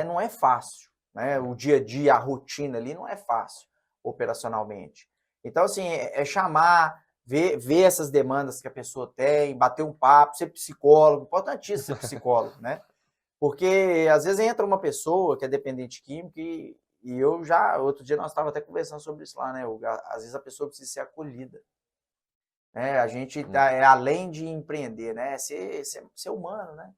Não é fácil, né? O dia a dia, a rotina ali não é fácil, operacionalmente. Então, assim, chamar, ver essas demandas que a pessoa tem, bater um papo, ser psicólogo, importantíssimo ser psicólogo, né? Porque às vezes entra uma pessoa que é dependente químico e outro dia nós estávamos até conversando sobre isso lá, né? Às vezes a pessoa precisa ser acolhida. A gente além de empreender, né? Ser humano, né?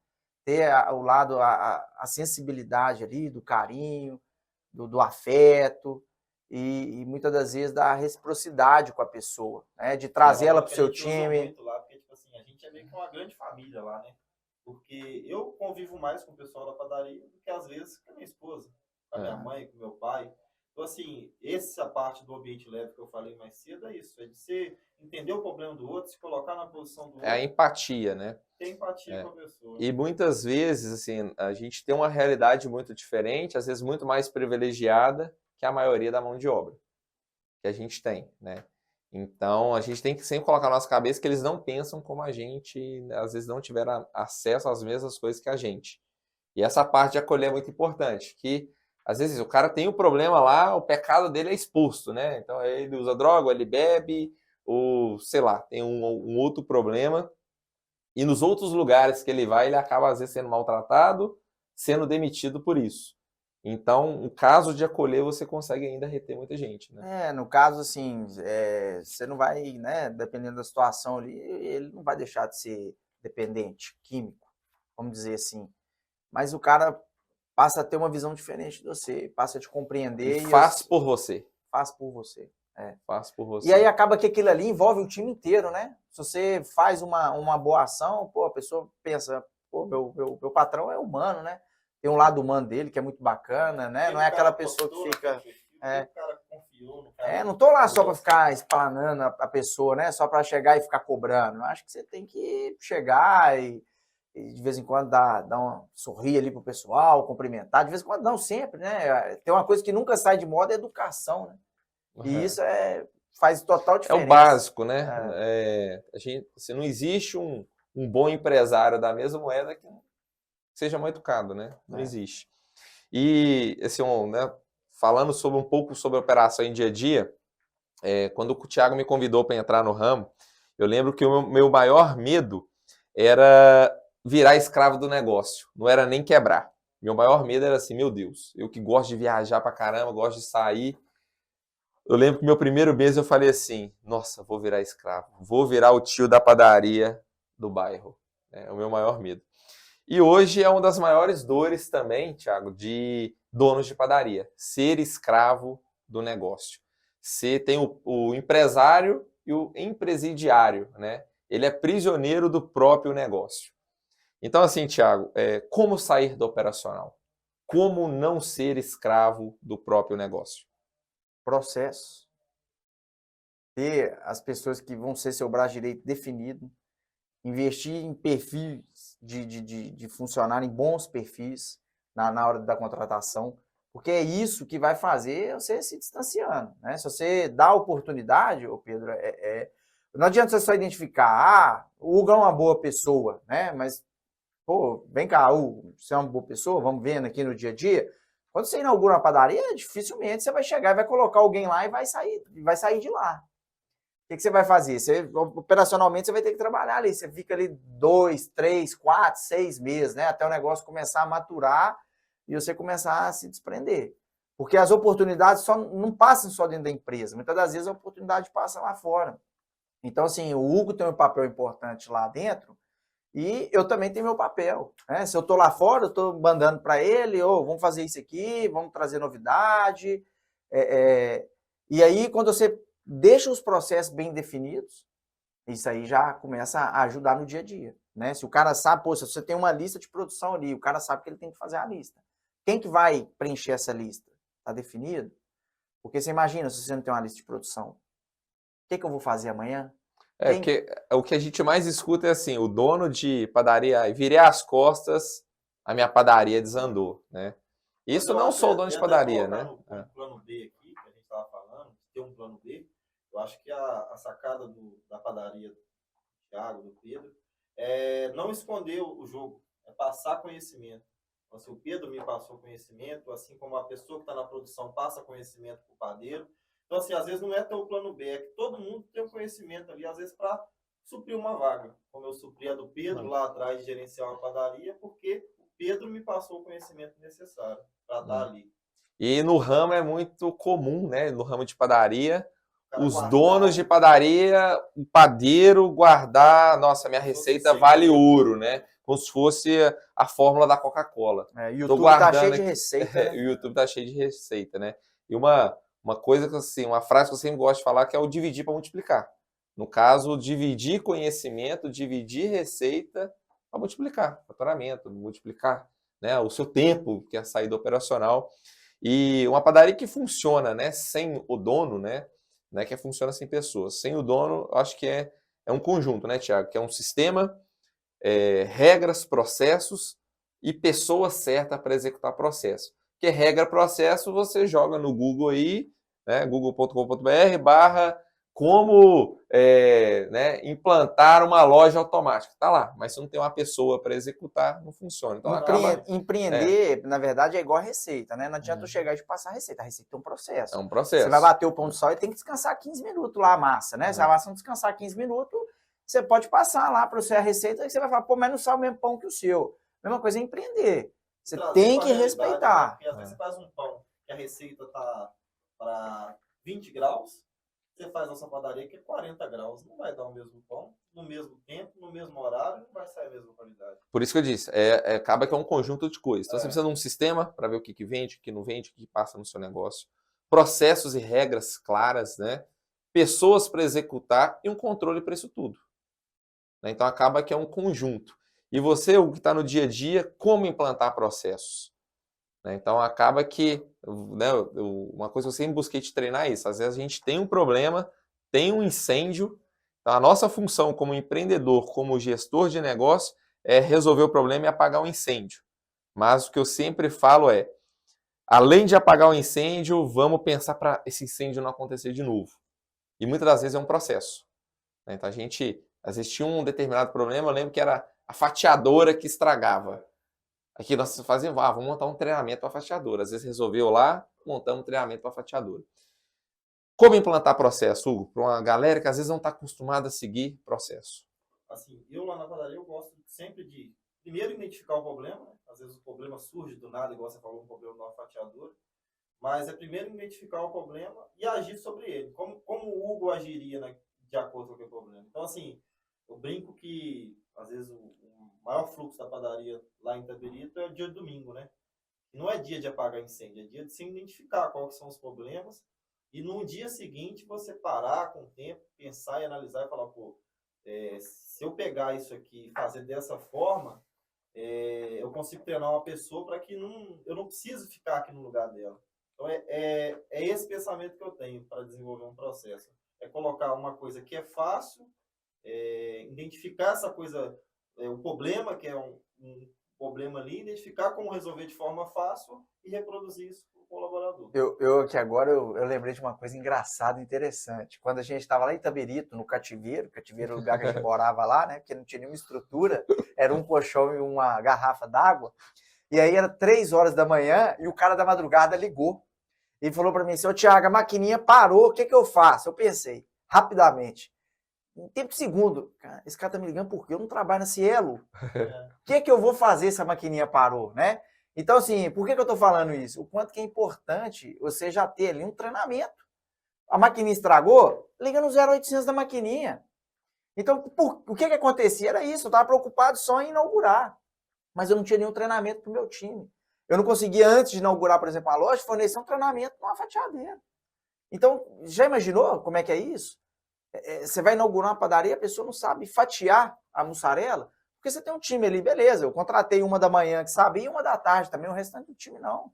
Ter o lado, a sensibilidade ali, do carinho, do afeto, e muitas das vezes da reciprocidade com a pessoa, né? De trazer ela para o seu time. Muito lá, porque, tipo assim, a gente é meio que uma grande família lá, né? Porque eu convivo mais com o pessoal da padaria do que às vezes com a minha esposa, com a minha mãe, com o meu pai. Então, assim, essa parte do ambiente leve que eu falei mais cedo é isso, é de você entender o problema do outro, se colocar na posição do outro. É a empatia, né? Ter empatia com a pessoa. E muitas vezes, assim, a gente tem uma realidade muito diferente, às vezes muito mais privilegiada que a maioria da mão de obra que a gente tem, né? Então, a gente tem que sempre colocar na nossa cabeça que eles não pensam como a gente, às vezes não tiveram acesso às mesmas coisas que a gente. E essa parte de acolher é muito importante, que às vezes o cara tem um problema lá, o pecado dele é exposto, né? Então, ele usa droga, ele bebe, ou sei lá, tem um outro problema. E nos outros lugares que ele vai, ele acaba às vezes sendo maltratado, sendo demitido por isso. Então, o caso de acolher, você consegue ainda reter muita gente, né? No caso, assim, você não vai, né, dependendo da situação ali, ele não vai deixar de ser dependente químico, vamos dizer assim. Mas o cara passa a ter uma visão diferente de você, passa a te compreender. E faz por você. Faz por você. Faz por você. E aí acaba que aquilo ali envolve o time inteiro, né? Se você faz uma boa ação, a pessoa pensa, meu patrão é humano, né? Tem um lado humano dele que é muito bacana, né? Não é aquela pessoa que fica... não tô lá só para ficar explanando a pessoa, né? Só para chegar e ficar cobrando. Eu acho que você tem que chegar e de vez em quando dar sorrir ali pro pessoal, cumprimentar. De vez em quando, não sempre, né? Tem uma coisa que nunca sai de moda, é educação, né? E isso faz total diferença. É o básico, né? Não existe um bom empresário da mesma moeda que seja mal educado, né? Não existe. E, assim, né, falando um pouco sobre a operação em dia a dia, quando o Thiago me convidou para entrar no ramo, eu lembro que o meu maior medo era virar escravo do negócio, não era nem quebrar. Meu maior medo era assim, meu Deus, eu que gosto de viajar pra caramba, gosto de sair. Eu lembro que meu primeiro mês eu falei assim, nossa, vou virar escravo, vou virar o tio da padaria do bairro. É o meu maior medo. E hoje é uma das maiores dores também, Thiago, de donos de padaria, ser escravo do negócio. Você tem o empresário e o empresidiário, né? Ele é prisioneiro do próprio negócio. Então, assim, Thiago, como sair do operacional? Como não ser escravo do próprio negócio? Processo. Ter as pessoas que vão ser seu braço direito definido, investir em perfis de funcionário, em bons perfis na hora da contratação, porque é isso que vai fazer você se distanciando, né? Se você dá oportunidade, ô Pedro, não adianta você só identificar, o Hugo é uma boa pessoa, né? Mas, pô, vem cá, Hugo, você é uma boa pessoa, vamos vendo aqui no dia a dia. Quando você inaugura uma padaria, dificilmente você vai chegar e vai colocar alguém lá e vai sair de lá. O que você vai fazer? Operacionalmente, você vai ter que trabalhar ali. Você fica ali 2, 3, 4, 6 meses, né? Até o negócio começar a maturar e você começar a se desprender. Porque as oportunidades não passam só dentro da empresa. Muitas das vezes a oportunidade passa lá fora. Então, assim, o Hugo tem um papel importante lá dentro e eu também tenho meu papel. Né? Se eu estou lá fora, eu estou mandando para ele, vamos fazer isso aqui, vamos trazer novidade. E aí, quando você deixa os processos bem definidos, isso aí já começa a ajudar no dia a dia, né? Se o cara sabe, se você tem uma lista de produção ali, o cara sabe que ele tem que fazer a lista. Quem que vai preencher essa lista? Está definido? Porque você imagina se você não tem uma lista de produção. O que eu vou fazer amanhã? Porque o que a gente mais escuta é assim, o dono de padaria, virei as costas, a minha padaria desandou, né? Isso não sou o dono de padaria, né? No plano B aqui, que a gente estava falando, ter um plano B, eu acho que a sacada da padaria do Thiago, do Pedro, é não esconder o jogo, é passar conhecimento. Então, se o Pedro me passou conhecimento, assim como a pessoa que está na produção passa conhecimento para o padeiro. Então, assim, às vezes não é ter o plano B, é que todo mundo tem um conhecimento ali, às vezes para suprir uma vaga. Como eu supri a do Pedro lá atrás de gerenciar uma padaria, porque o Pedro me passou o conhecimento necessário para estar ali. E no ramo é muito comum, né? No ramo de padaria, os donos de padaria, o padeiro guardar, nossa, minha receita vale ouro, né? Como se fosse a fórmula da Coca-Cola. O YouTube tá cheio de receita, né? O YouTube tá cheio de receita, né? E uma coisa que assim, uma frase que eu sempre gosto de falar que é o dividir para multiplicar. No caso, dividir conhecimento, dividir receita para multiplicar faturamento, multiplicar, né, o seu tempo, que é a saída operacional. E uma padaria que funciona, né, sem o dono, né, que funciona sem pessoas. Sem o dono, acho que é um conjunto, né, Thiago? Que é um sistema, regras, processos e pessoa certa para executar processo. Porque regra, processo, você joga no Google aí, né, google.com.br/como implantar uma loja automática. Tá lá, mas se não tem uma pessoa para executar, não funciona. Então, empreender, na verdade, é igual a receita, né? Não adianta eu chegar e te passar a receita. A receita é um processo. É um processo. Você vai bater o pão de sal e tem que descansar 15 minutos lá a massa, né? Se a massa não descansar 15 minutos, você pode passar lá para você a receita e você vai falar, pô, mas não sai o mesmo pão que o seu. Mesma coisa é empreender. Você tem que respeitar. Porque às vezes você faz um pão que a receita tá para 20 graus, você faz a sua padaria que é 40 graus. Não vai dar o mesmo pão, no mesmo tempo, no mesmo horário, não vai sair a mesma qualidade. Por isso que eu disse, acaba que é um conjunto de coisas. Então você precisa de um sistema para ver o que vende, o que não vende, o que passa no seu negócio. Processos e regras claras, né? Pessoas para executar e um controle para isso tudo. Então acaba que é um conjunto. E você, o que está no dia a dia, como implantar processos? Então acaba que, né, uma coisa que eu sempre busquei te treinar é isso. Às vezes a gente tem um problema, tem um incêndio. Então a nossa função como empreendedor, como gestor de negócio, é resolver o problema e apagar o incêndio. Mas o que eu sempre falo é, além de apagar o incêndio, vamos pensar para esse incêndio não acontecer de novo. E muitas das vezes é um processo. Então a gente, às vezes tinha um determinado problema, eu lembro que era a fatiadora que estragava. Aqui nós fazíamos, vamos montar um treinamento para fatiadora. Às vezes resolveu lá, montamos um treinamento para fatiadora. Como implantar processo, Hugo? Para uma galera que às vezes não está acostumada a seguir processo. Assim, eu lá na padaria, eu gosto sempre de, primeiro, identificar o problema. Né? Às vezes o problema surge do nada, igual você falou, um problema numa fatiadora. Mas é primeiro identificar o problema e agir sobre ele. Como o Hugo agiria, né, de acordo com aquele problema. Então, assim, eu brinco que, às vezes, o maior fluxo da padaria lá em Itabirito é o dia de domingo, né? Não é dia de apagar incêndio, é dia de se identificar quais são os problemas e no dia seguinte você parar com o tempo, pensar e analisar e falar, pô, se eu pegar isso aqui e fazer dessa forma, eu consigo treinar uma pessoa para que eu não preciso ficar aqui no lugar dela. Então, é esse pensamento que eu tenho para desenvolver um processo. É colocar uma coisa que é fácil, identificar essa coisa, o problema, que é um problema ali, identificar como resolver de forma fácil e reproduzir isso para o colaborador. Eu aqui agora, eu lembrei de uma coisa engraçada e interessante. Quando a gente estava lá em Itabirito, no cativeiro era o lugar que a gente morava lá, né? Porque não tinha nenhuma estrutura, era um colchão e uma garrafa d'água. E aí era 3 horas da manhã e o cara da madrugada ligou. Ele falou para mim assim, ô Thiago, a maquininha parou, o que eu faço? Eu pensei, rapidamente, em tempo de segundo, cara, esse cara tá me ligando porque eu não trabalho na Cielo. O que eu vou fazer se a maquininha parou, né? Então, assim, por que eu tô falando isso? O quanto que é importante você já ter ali um treinamento. A maquininha estragou, liga no 0800 da maquininha. Então, o que acontecia? Era isso, eu estava preocupado só em inaugurar. Mas eu não tinha nenhum treinamento para o meu time. Eu não conseguia, antes de inaugurar, por exemplo, a loja, fornecer um treinamento para uma fatiadeira. Então, já imaginou como é que é isso? Você vai inaugurar uma padaria, a pessoa não sabe fatiar a mussarela, porque você tem um time ali, beleza, eu contratei uma da manhã que sabe e uma da tarde também, o restante do time não.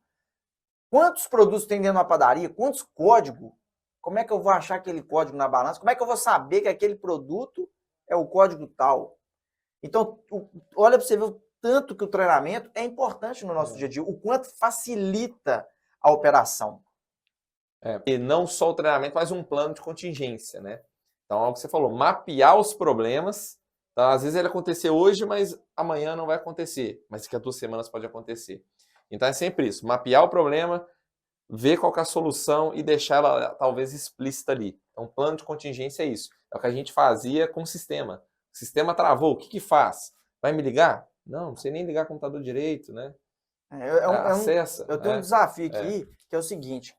Quantos produtos tem dentro de uma padaria? Quantos códigos? Como é que eu vou achar aquele código na balança? Como é que eu vou saber que aquele produto é o código tal? Então, olha para você ver o tanto que o treinamento é importante no nosso dia a dia, o quanto facilita a operação. E não só o treinamento, mas um plano de contingência, né? Então, é o que você falou, mapear os problemas. Então, às vezes ele acontecer hoje, mas amanhã não vai acontecer. Mas daqui a 2 semanas pode acontecer. Então, é sempre isso, mapear o problema, ver qual que é a solução e deixar ela talvez explícita ali. Então, plano de contingência é isso. É o que a gente fazia com o sistema. O sistema travou, o que faz? Vai me ligar? Não sei nem ligar o computador direito, né? Acessa. Eu tenho um desafio aqui, que é o seguinte.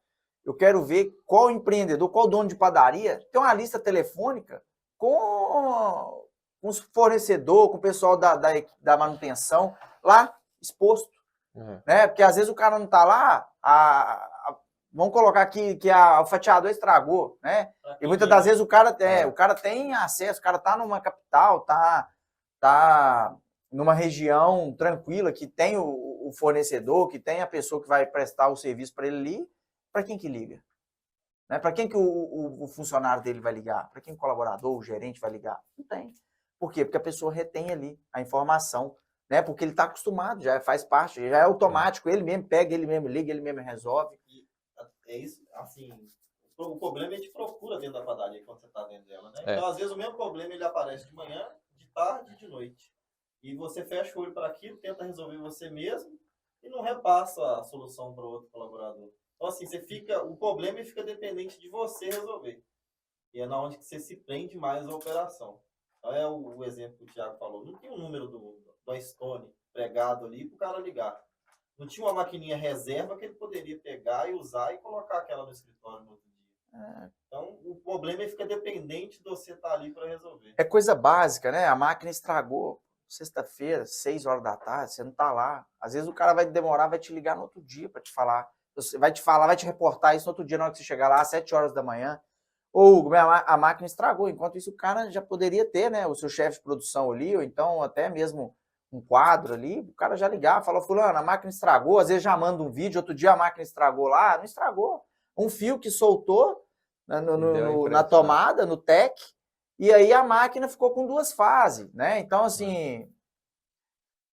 Eu quero ver qual empreendedor, qual dono de padaria tem uma lista telefônica com os fornecedores, com o pessoal da manutenção lá exposto. Né? Porque às vezes o cara não está lá, vamos colocar aqui que o fatiador estragou, né? E muitas das vezes o cara tem acesso, o cara está numa capital, tá numa região tranquila, que tem o fornecedor, que tem a pessoa que vai prestar o serviço para ele ali. Para quem que liga? Né? Para quem que o funcionário dele vai ligar? Para quem o colaborador, o gerente vai ligar? Não tem. Por quê? Porque a pessoa retém ali a informação, né? Porque ele está acostumado, já faz parte, já é automático, ele mesmo pega, ele mesmo liga, ele mesmo resolve. É isso, assim, o problema é de procura dentro da padaria quando você está dentro dela, né? Então, às vezes, o mesmo problema ele aparece de manhã, de tarde e de noite. E você fecha o olho para aquilo, tenta resolver você mesmo e não repassa a solução para o outro colaborador. Então, assim, o problema fica dependente de você resolver. E é na onde que você se prende mais a operação. Então, é o exemplo que o Thiago falou. Não tinha um número do Stone pregado ali para o cara ligar. Não tinha uma maquininha reserva que ele poderia pegar e usar e colocar aquela no escritório no outro dia. Então, o problema fica dependente de você estar ali para resolver. É coisa básica, né? A máquina estragou. Sexta-feira, 6 horas da tarde, você não está lá. Às vezes o cara vai demorar, vai te ligar no outro dia para te falar. Vai te reportar isso no outro dia, na hora que você chegar lá, às 7 horas da manhã. Ou a máquina estragou. Enquanto isso, o cara já poderia ter, né, o seu chefe de produção ali, ou então até mesmo um quadro ali, o cara já ligar, falar, fulano, a máquina estragou, às vezes já manda um vídeo, outro dia a máquina estragou lá, não estragou. Um fio que soltou na tomada, no TEC, e aí a máquina ficou com 2 fases, né? Então, assim,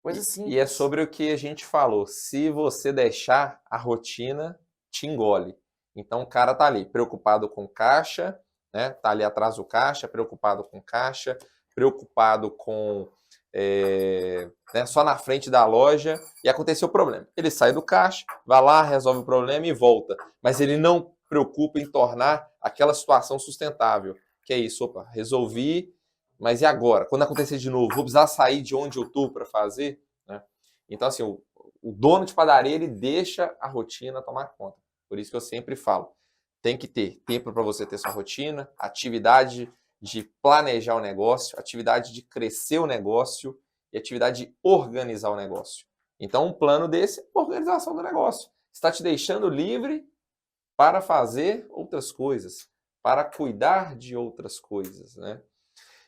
coisa simples. E é sobre o que a gente falou. Se você deixar, a rotina te engole. Então o cara tá ali preocupado com caixa, né? Tá ali atrás do caixa, preocupado com caixa, preocupado com né, só na frente da loja, e aconteceu o problema. Ele sai do caixa, vai lá, resolve o problema e volta. Mas ele não preocupa em tornar aquela situação sustentável. Que é isso, opa, resolvi, mas e agora? Quando acontecer de novo, vou precisar sair de onde eu estou para fazer? Né? Então, assim, o dono de padaria, ele deixa a rotina tomar conta. Por isso que eu sempre falo, tem que ter tempo para você ter sua rotina, atividade de planejar o negócio, atividade de crescer o negócio e atividade de organizar o negócio. Então, um plano desse é a organização do negócio. Está te deixando livre para fazer outras coisas, para cuidar de outras coisas, né?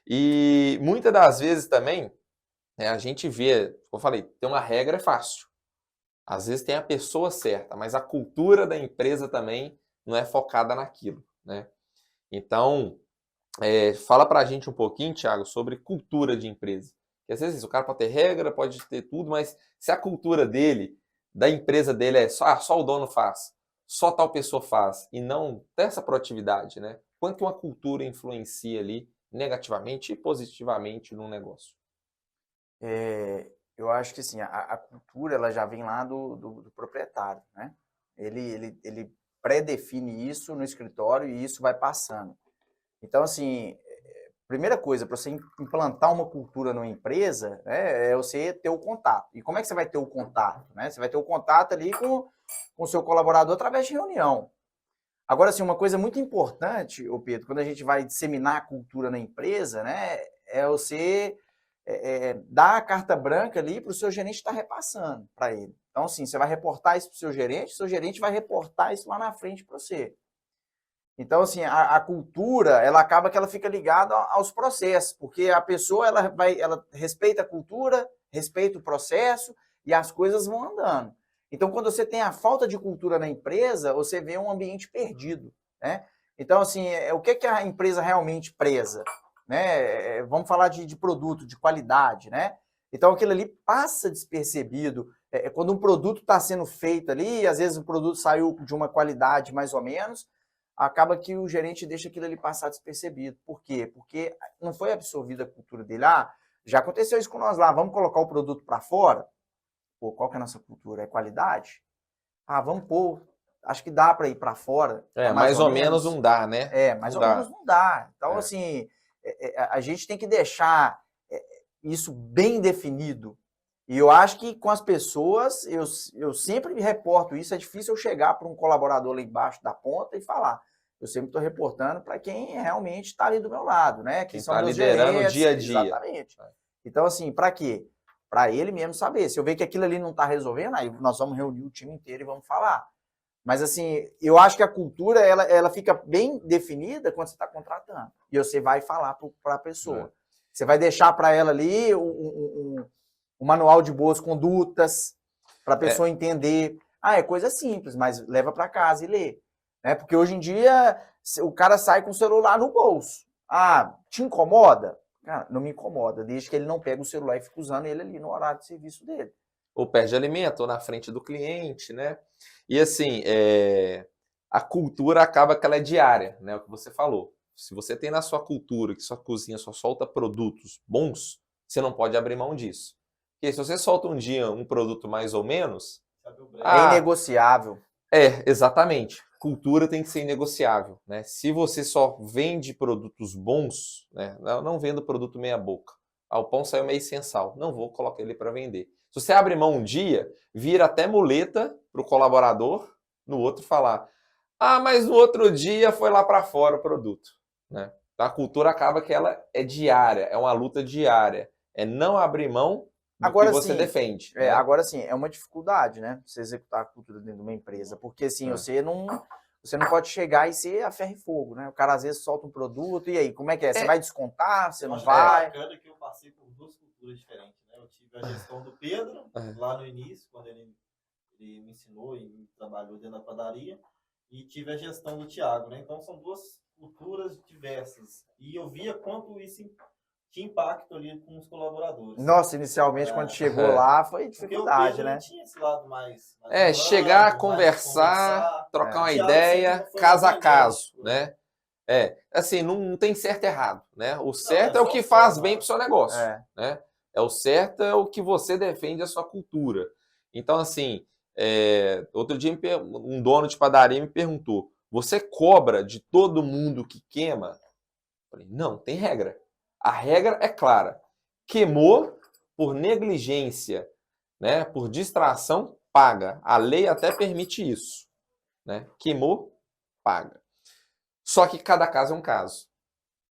E muitas das vezes também, né, a gente vê, como eu falei, ter uma regra é fácil. Às vezes tem a pessoa certa, mas a cultura da empresa também não é focada naquilo, né? Então, fala pra gente um pouquinho, Thiago, sobre cultura de empresa. Porque às vezes o cara pode ter regra, pode ter tudo, mas se a cultura dele, da empresa dele é só o dono faz, só tal pessoa faz, e não tem essa proatividade, né? Quanto que uma cultura influencia ali negativamente e positivamente no negócio? Eu acho que assim, a cultura ela já vem lá do proprietário, né? Ele pré-define isso no escritório e isso vai passando. Então, assim, primeira coisa, para você implantar uma cultura numa empresa, né, é você ter o contato. E como é que você vai ter o contato? Né? Você vai ter o contato ali com o seu colaborador através de reunião. Agora, assim, uma coisa muito importante, ô Pedro, quando a gente vai disseminar a cultura na empresa, né, é você dar a carta branca ali para o seu gerente estar repassando para ele. Então, assim, você vai reportar isso para o seu gerente vai reportar isso lá na frente para você. Então, assim, a cultura, ela acaba que ela fica ligada aos processos, porque a pessoa, ela respeita a cultura, respeita o processo e as coisas vão andando. Então, quando você tem a falta de cultura na empresa, você vê um ambiente perdido, né? Então, assim, o que a empresa realmente preza? Né? Vamos falar de produto, de qualidade, né? Então, aquilo ali passa despercebido. Quando um produto está sendo feito ali, às vezes o produto saiu de uma qualidade mais ou menos, acaba que o gerente deixa aquilo ali passar despercebido. Por quê? Porque não foi absorvida a cultura dele. Já aconteceu isso com nós lá, vamos colocar o produto para fora? Pô, qual que é a nossa cultura? É qualidade? Vamos pôr, acho que dá para ir para fora. Mais ou menos não dá, né? Mais ou menos não dá. Então, assim, a gente tem que deixar isso bem definido. E eu acho que com as pessoas, eu sempre me reporto isso, é difícil eu chegar para um colaborador lá embaixo da ponta e falar. Eu sempre estou reportando para quem realmente está ali do meu lado, né? Quem está liderando o dia a dia. Exatamente. Então, assim, para quê? Para ele mesmo saber. Se eu ver que aquilo ali não está resolvendo, aí nós vamos reunir o time inteiro e vamos falar. Mas, assim, eu acho que a cultura, ela fica bem definida quando você está contratando. E você vai falar para a pessoa. Você vai deixar para ela ali um manual de boas condutas, para a pessoa entender. É coisa simples, mas leva para casa e lê. Né? Porque hoje em dia, o cara sai com o celular no bolso. Te incomoda? Cara, não me incomoda, desde que ele não pega o celular e fica usando ele ali no horário de serviço dele. Ou perde alimento, ou na frente do cliente, né? E assim, a cultura acaba que ela é diária, né? O que você falou. Se você tem na sua cultura que sua cozinha só solta produtos bons, você não pode abrir mão disso. Porque se você solta um dia um produto mais ou menos... É inegociável. Exatamente. Cultura tem que ser inegociável, né? Se você só vende produtos bons, né? Não vendo produto meia boca. O pão saiu meio sem sal. Não vou colocar ele para vender. Se você abre mão um dia, vira até muleta para o colaborador, no outro falar, mas no outro dia foi lá para fora o produto, né? Então, a cultura acaba que ela é diária, é uma luta diária. É não abrir mão do que você defende. Né? Agora sim, é uma dificuldade, né? Você executar a cultura dentro de uma empresa, porque assim, você não pode chegar e ser a ferro e fogo, né? O cara às vezes solta um produto, e aí, como é que é? Você vai descontar? Você não vai? É bacana que eu passei por duas culturas diferentes, né? Eu tive a gestão do Pedro, lá no início, quando ele me ensinou e trabalhou dentro da padaria, e tive a gestão do Thiago, né? Então são duas culturas diversas. E eu via quanto isso tinha impacto ali com os colaboradores. Nossa, inicialmente, quando chegou lá, foi dificuldade, né? Não tinha esse lado mais chegar, conversar, trocar uma ideia, caso a caso, né? Assim, não tem certo e errado, né? O certo é o que faz bem pro seu negócio, né? O certo é o que você defende a sua cultura. Então, assim, outro dia um dono de padaria me perguntou, você cobra de todo mundo que queima? Eu falei, não, tem regra. A regra é clara. Queimou por negligência, né? Por distração, paga. A lei até permite isso, né? Queimou, paga. Só que cada caso é um caso.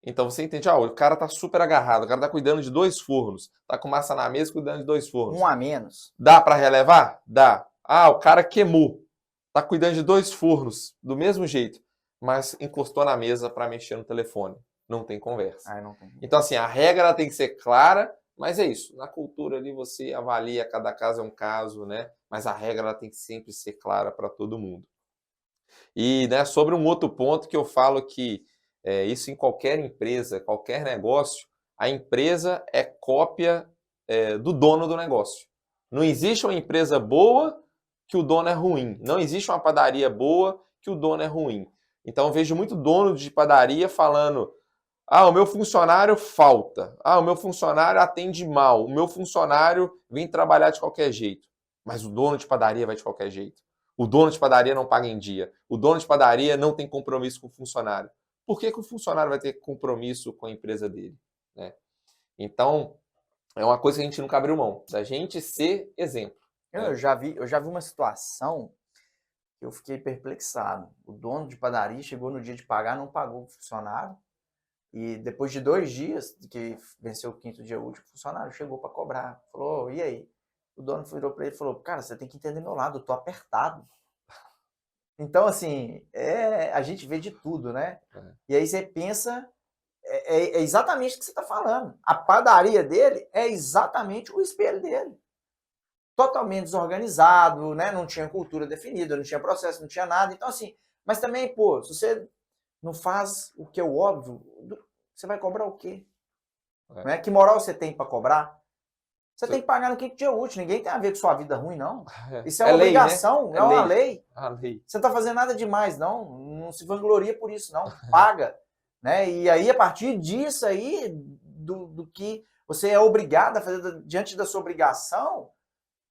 Então você entende, o cara tá super agarrado, o cara tá cuidando de 2 fornos, tá com massa na mesa cuidando de 2 fornos. Um a menos. Dá para relevar? Dá. O cara queimou, tá cuidando de 2 fornos, do mesmo jeito, mas encostou na mesa para mexer no telefone. não tem conversa. Aí não tem. Então, assim, a regra ela tem que ser clara, mas é isso. Na cultura ali você avalia, cada caso é um caso, né? Mas a regra ela tem que sempre ser clara para todo mundo. E, né, sobre um outro ponto que eu falo que isso em qualquer empresa, qualquer negócio, a empresa é cópia do dono do negócio. Não existe uma empresa boa que o dono é ruim. Não existe uma padaria boa que o dono é ruim. Então eu vejo muito dono de padaria falando: ah, o meu funcionário falta. Ah, o meu funcionário atende mal. O meu funcionário vem trabalhar de qualquer jeito. Mas o dono de padaria vai de qualquer jeito. O dono de padaria não paga em dia. O dono de padaria não tem compromisso com o funcionário. Por que o funcionário vai ter compromisso com a empresa dele? Né? Então, é uma coisa que a gente nunca abriu mão, da gente ser exemplo. Eu já vi uma situação que eu fiquei perplexado. O dono de padaria chegou no dia de pagar, não pagou o funcionário. E depois de 2 dias, que venceu o 5º dia útil, o funcionário chegou para cobrar. Falou: e aí? O dono virou para ele e falou: cara, você tem que entender meu lado, eu tô apertado. Então, assim, a gente vê de tudo, né? E aí você pensa, é exatamente o que você está falando. A padaria dele é exatamente o espelho dele. Totalmente desorganizado, né? Não tinha cultura definida, não tinha processo, não tinha nada. Então, assim, mas também, pô, se você não faz o que é o óbvio, você vai cobrar o quê? Né? Que moral você tem para cobrar? Você tem que pagar no 5º dia útil. Ninguém tem a ver com sua vida ruim, não. Isso é uma obrigação, né? é uma lei. A lei. Você não está fazendo nada demais, não. Não se vangloria por isso, não. Paga. Né? E aí, a partir disso aí, do que você é obrigado a fazer diante da sua obrigação,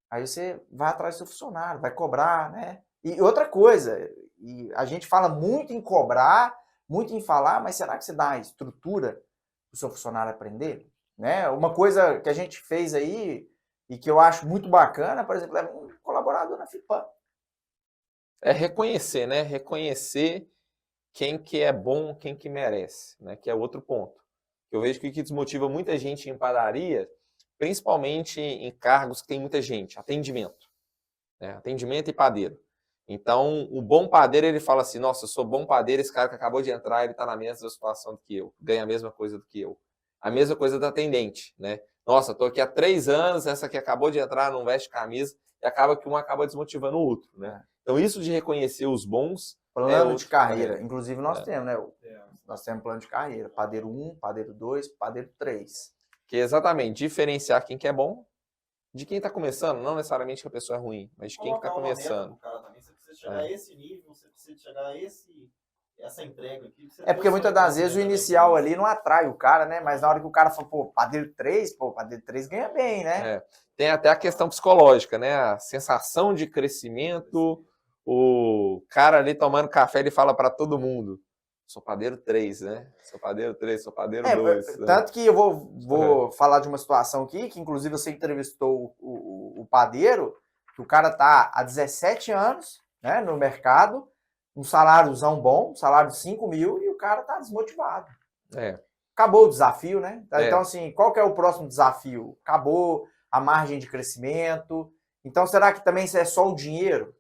aí você vai atrás do seu funcionário, vai cobrar, né? E outra coisa, e a gente fala muito em cobrar, muito em falar, mas será que você dá a estrutura para o seu funcionário aprender? Né? Uma coisa que a gente fez aí e que eu acho muito bacana, por exemplo, é um colaborador na FIPAM. É reconhecer, né? Reconhecer quem que é bom, quem que merece, né? Que é outro ponto. Eu vejo que o que desmotiva muita gente em padaria, principalmente em cargos que tem muita gente, atendimento. Né? Atendimento e padeiro. Então, o bom padeiro, ele fala assim: nossa, eu sou bom padeiro, esse cara que acabou de entrar, ele está na mesma situação do que eu, ganha a mesma coisa do que eu. A mesma coisa da atendente, né? Nossa, estou aqui há 3 anos, essa que acabou de entrar não veste camisa, e acaba que um acaba desmotivando o outro, né? Então, isso de reconhecer os bons... Plano de carreira. Inclusive, nós temos, né? Nós temos plano de carreira. Padeiro 1, padeiro 2, padeiro 3. Que é exatamente diferenciar quem que é bom de quem está começando, não necessariamente que a pessoa é ruim, mas de quem está começando. Cara, também. Você precisa chegar a esse nível, você precisa chegar a essa entrega aqui. Porque muitas das vezes o inicial ali não atrai o cara, né? Mas na hora que o cara fala, pô, padeiro 3, padeiro 3 ganha bem, né? Tem até a questão psicológica, né? A sensação de crescimento. O cara ali tomando café, ele fala para todo mundo: sou padeiro 3, né? Sou padeiro 3, sou padeiro 2. Tanto que eu vou falar de uma situação aqui, que inclusive você entrevistou o padeiro, que o cara tá há 17 anos, né, no mercado, um saláriozão bom, um salário de 5 mil, e o cara tá desmotivado. Acabou o desafio, né? Então, assim, qual que é o próximo desafio? Acabou a margem de crescimento. Então, será que também isso é só o dinheiro?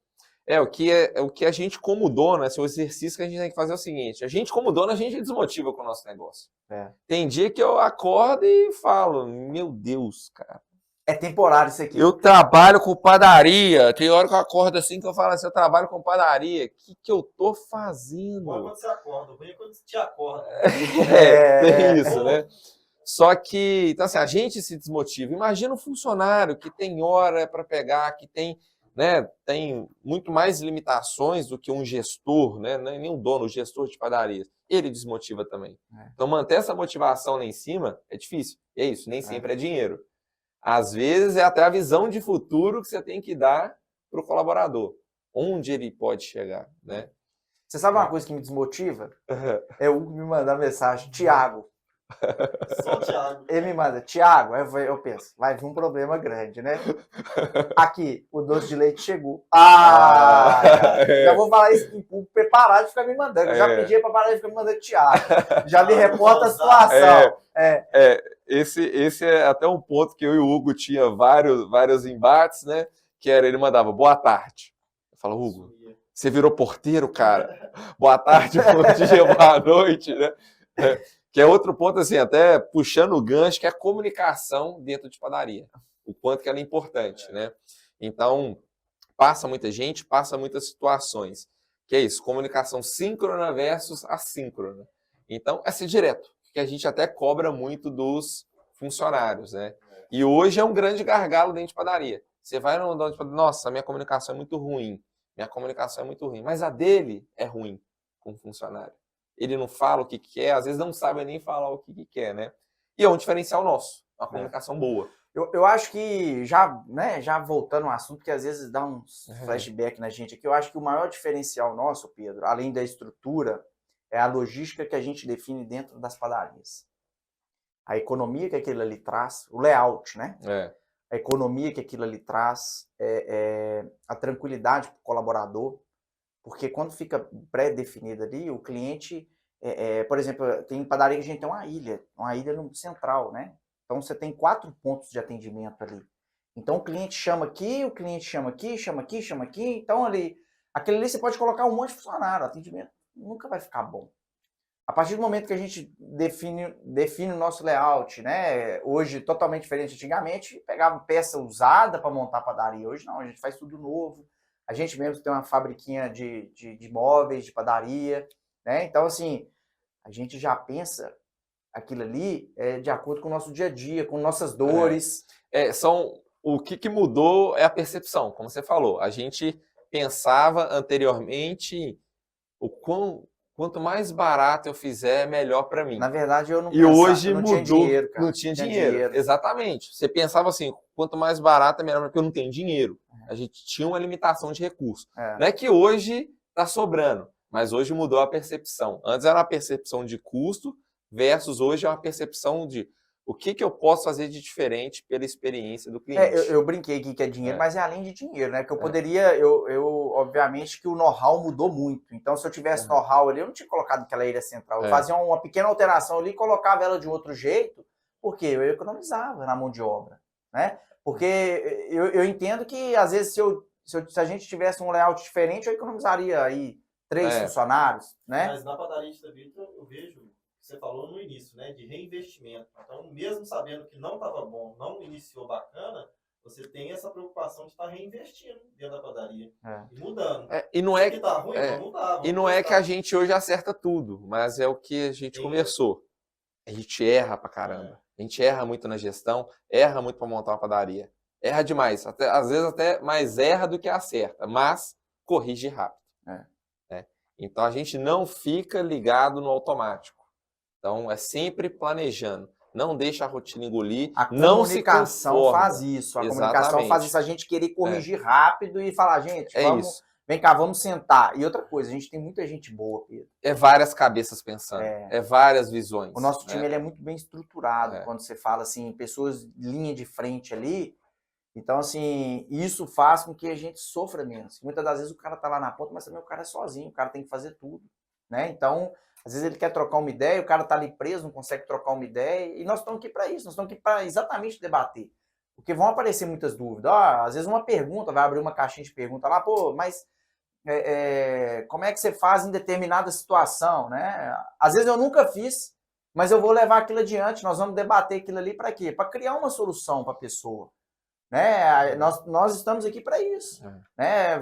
O que a gente como dono, esse exercício que a gente tem que fazer é o seguinte: a gente como dono, a gente desmotiva com o nosso negócio. Tem dia que eu acordo e falo: meu Deus, cara. É temporário isso aqui. Eu trabalho com padaria. Tem hora que eu acordo assim que eu falo assim: eu trabalho com padaria. O que eu tô fazendo? Bom é quando você acorda, o ruim é quando você te acorda. Tem isso, né? Só que, então assim, a gente se desmotiva. Imagina um funcionário que tem hora para pegar, que tem, né, tem muito mais limitações do que um gestor, né? Nem um dono, o gestor de padarias. Ele desmotiva também. Então manter essa motivação lá em cima é difícil. E é isso, nem sempre é dinheiro. Às vezes é até a visão de futuro que você tem que dar para o colaborador. Onde ele pode chegar, né? Você sabe uma coisa que me desmotiva? É o Hugo me mandar mensagem: Thiago. Só o Thiago. Ele me manda: Thiago. Eu penso, vai vir um problema grande, né? Aqui, o doce de leite chegou. Já vou falar isso em público para parar de ficar me mandando. Eu já pedi para parar de ficar me mandando Thiago. Já me reporta a situação. Esse é até um ponto que eu e o Hugo tinha vários embates, né? Que era, ele mandava: boa tarde. Eu falo: Hugo, você virou porteiro, cara? Boa tarde, bom dia, boa noite, né? Que é outro ponto, assim, até puxando o gancho, que é a comunicação dentro de padaria. O quanto que ela é importante, né? Então, passa muita gente, passa muitas situações. Que é isso, comunicação síncrona versus assíncrona. Então, é ser direto, que a gente até cobra muito dos funcionários, né? E hoje é um grande gargalo dentro de padaria. Você vai no dono de padaria, nossa, minha comunicação é muito ruim. Minha comunicação é muito ruim. Mas a dele é ruim com o funcionário. Ele não fala o que quer, às vezes não sabe nem falar o que quer, né? E é um diferencial nosso, uma comunicação boa. Eu acho que, já voltando ao assunto, que às vezes dá uns flashback na gente aqui, eu acho que o maior diferencial nosso, Pedro, além da estrutura, é a logística que a gente define dentro das padarias. A economia que aquilo ali traz, o layout, né? A economia que aquilo ali traz, a tranquilidade para o colaborador, porque quando fica pré-definido ali, o cliente, por exemplo, tem padaria que a gente tem uma ilha no central, né? Então você tem 4 pontos de atendimento ali. Então o cliente chama aqui, o cliente chama aqui, chama aqui, chama aqui. Então aquele ali você pode colocar um monte de funcionário, o atendimento nunca vai ficar bom. A partir do momento que a gente define o nosso layout, né? Hoje totalmente diferente. Antigamente pegava peça usada para montar a padaria. Hoje não, a gente faz tudo novo. A gente mesmo tem uma fabriquinha de móveis, de padaria, né? Então assim, a gente já pensa aquilo ali de acordo com o nosso dia a dia, com nossas dores. O que mudou é a percepção, como você falou. A gente pensava anteriormente quanto mais barato eu fizer, melhor para mim. Na verdade, eu não pensava. E hoje não mudou. Tinha dinheiro, cara. Não tinha dinheiro. Exatamente. Você pensava assim, quanto mais barato é melhor, porque eu não tenho dinheiro. A gente tinha uma limitação de recursos. Não é que hoje está sobrando, mas hoje mudou a percepção. Antes era uma percepção de custo, versus hoje é uma percepção de o que eu posso fazer de diferente pela experiência do cliente. Eu brinquei aqui que é dinheiro, mas é além de dinheiro, né? Que eu poderia, eu obviamente que o know-how mudou muito. Então, se eu tivesse know-how ali, eu não tinha colocado aquela ilha central. Eu fazia uma pequena alteração ali e colocava ela de outro jeito, porque eu economizava na mão de obra, né? Porque eu entendo que, às vezes, se a gente tivesse um layout diferente, eu economizaria aí 3 funcionários, né? Mas na padaria de Vitor, eu vejo, você falou no início, né, de reinvestimento. Então, mesmo sabendo que não estava bom, não iniciou bacana, você tem essa preocupação de estar reinvestindo dentro da padaria e mudando. E não é que tá ruim, vamos mudar. E não é que a gente hoje acerta tudo, mas é o que a gente conversou. A gente erra pra caramba. A gente erra muito na gestão, erra muito para montar uma padaria. Erra demais, às vezes até mais erra do que acerta, mas corrige rápido. Então a gente não fica ligado no automático. Então é sempre planejando. Não deixa a rotina engolir. A comunicação faz isso. A comunicação faz isso. A gente querer corrigir rápido e falar, gente, vem cá, vamos sentar. E outra coisa, a gente tem muita gente boa, Pedro. É várias cabeças pensando. É várias visões. O nosso time ele é muito bem estruturado. Quando você fala assim, pessoas linha de frente ali. Então, assim, isso faz com que a gente sofra menos. Muitas das vezes o cara tá lá na ponta, mas também o cara é sozinho, o cara tem que fazer tudo, né? Então, às vezes ele quer trocar uma ideia, o cara tá ali preso, não consegue trocar uma ideia, e nós estamos aqui para isso, nós estamos aqui para exatamente debater. Porque vão aparecer muitas dúvidas. Às vezes uma pergunta, vai abrir uma caixinha de pergunta lá, mas como é que você faz em determinada situação, né? Às vezes eu nunca fiz, mas eu vou levar aquilo adiante, nós vamos debater aquilo ali para quê? Para criar uma solução para a pessoa. Né? Nós estamos aqui para isso. Né?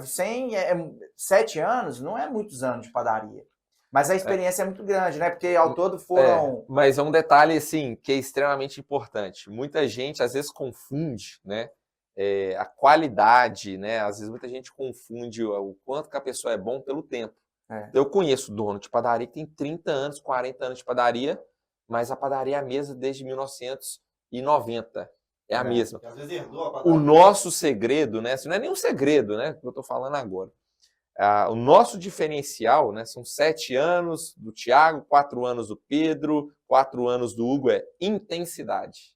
7 anos não é muitos anos de padaria. Mas a experiência é muito grande, né? Porque ao todo foram... Mas é um detalhe, assim, que é extremamente importante. Muita gente, às vezes, confunde, né? A qualidade, né? Às vezes, muita gente confunde o quanto que a pessoa é bom pelo tempo. Eu conheço dono de padaria que tem 30 anos, 40 anos de padaria, mas a padaria é a mesma desde 1990. É a mesma. O nosso segredo, né? Isso não é nenhum segredo, né? Que eu estou falando agora. O nosso diferencial, né? São 7 anos do Thiago, 4 anos do Pedro, 4 anos do Hugo, é intensidade.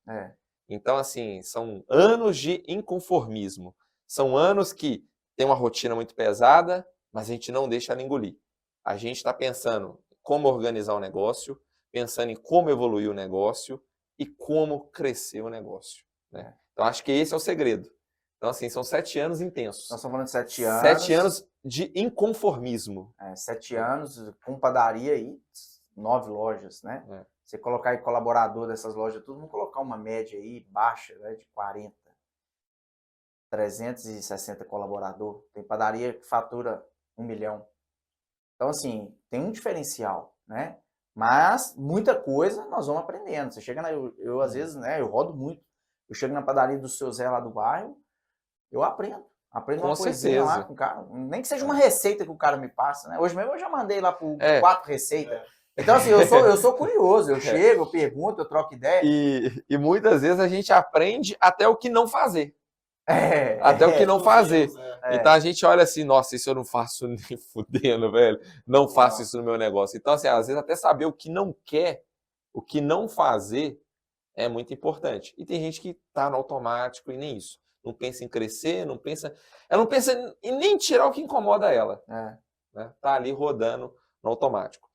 Então, assim, são anos de inconformismo. São anos que tem uma rotina muito pesada, mas a gente não deixa ela engolir. A gente está pensando como organizar o negócio, pensando em como evoluir o negócio e como crescer o negócio. Né? Então, acho que esse é o segredo. Então, assim, são 7 anos intensos. Nós estamos falando de 7 anos. 7 anos de inconformismo. 7 anos com padaria e 9 lojas, né? Você colocar aí colaborador dessas lojas, tudo, vamos colocar uma média aí baixa, né, de 40, 360 colaborador. Tem padaria que fatura 1 milhão. Então, assim, tem um diferencial, né? Mas muita coisa nós vamos aprendendo. Você chega eu às vezes, né, eu rodo muito. Eu chego na padaria do seu Zé lá do bairro, eu aprendo. Aprendo uma coisinha lá com o cara. Nem que seja uma receita que o cara me passa, né? Hoje mesmo eu já mandei lá por 4 receitas. Então, assim, eu sou curioso. Eu chego, eu pergunto, eu troco ideia. E muitas vezes a gente aprende até o que não fazer. Até o que não fazer. Então a gente olha assim, nossa, isso eu não faço nem fudendo, velho. Não faço isso no meu negócio. Então, assim, às vezes até saber o que não quer, o que não fazer, é muito importante. E tem gente que tá no automático e nem isso. Não pensa em crescer, ela não pensa em nem tirar o que incomoda ela. Né? Tá ali rodando no automático.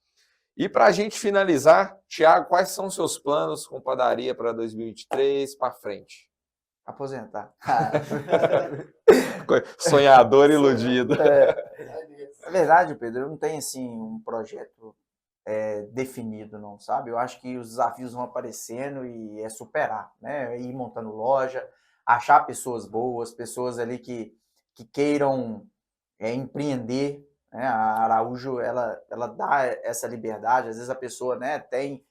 E para a gente finalizar, Thiago, quais são os seus planos com padaria para 2023 para frente? Aposentar. Sonhador iludido. Na verdade, Pedro, eu não tenho assim um projeto definido, não, sabe? Eu acho que os desafios vão aparecendo e é superar, né? Ir montando loja, achar pessoas boas, pessoas ali que queiram empreender. Né? A Araújo, ela dá essa liberdade. Às vezes a pessoa, né, tem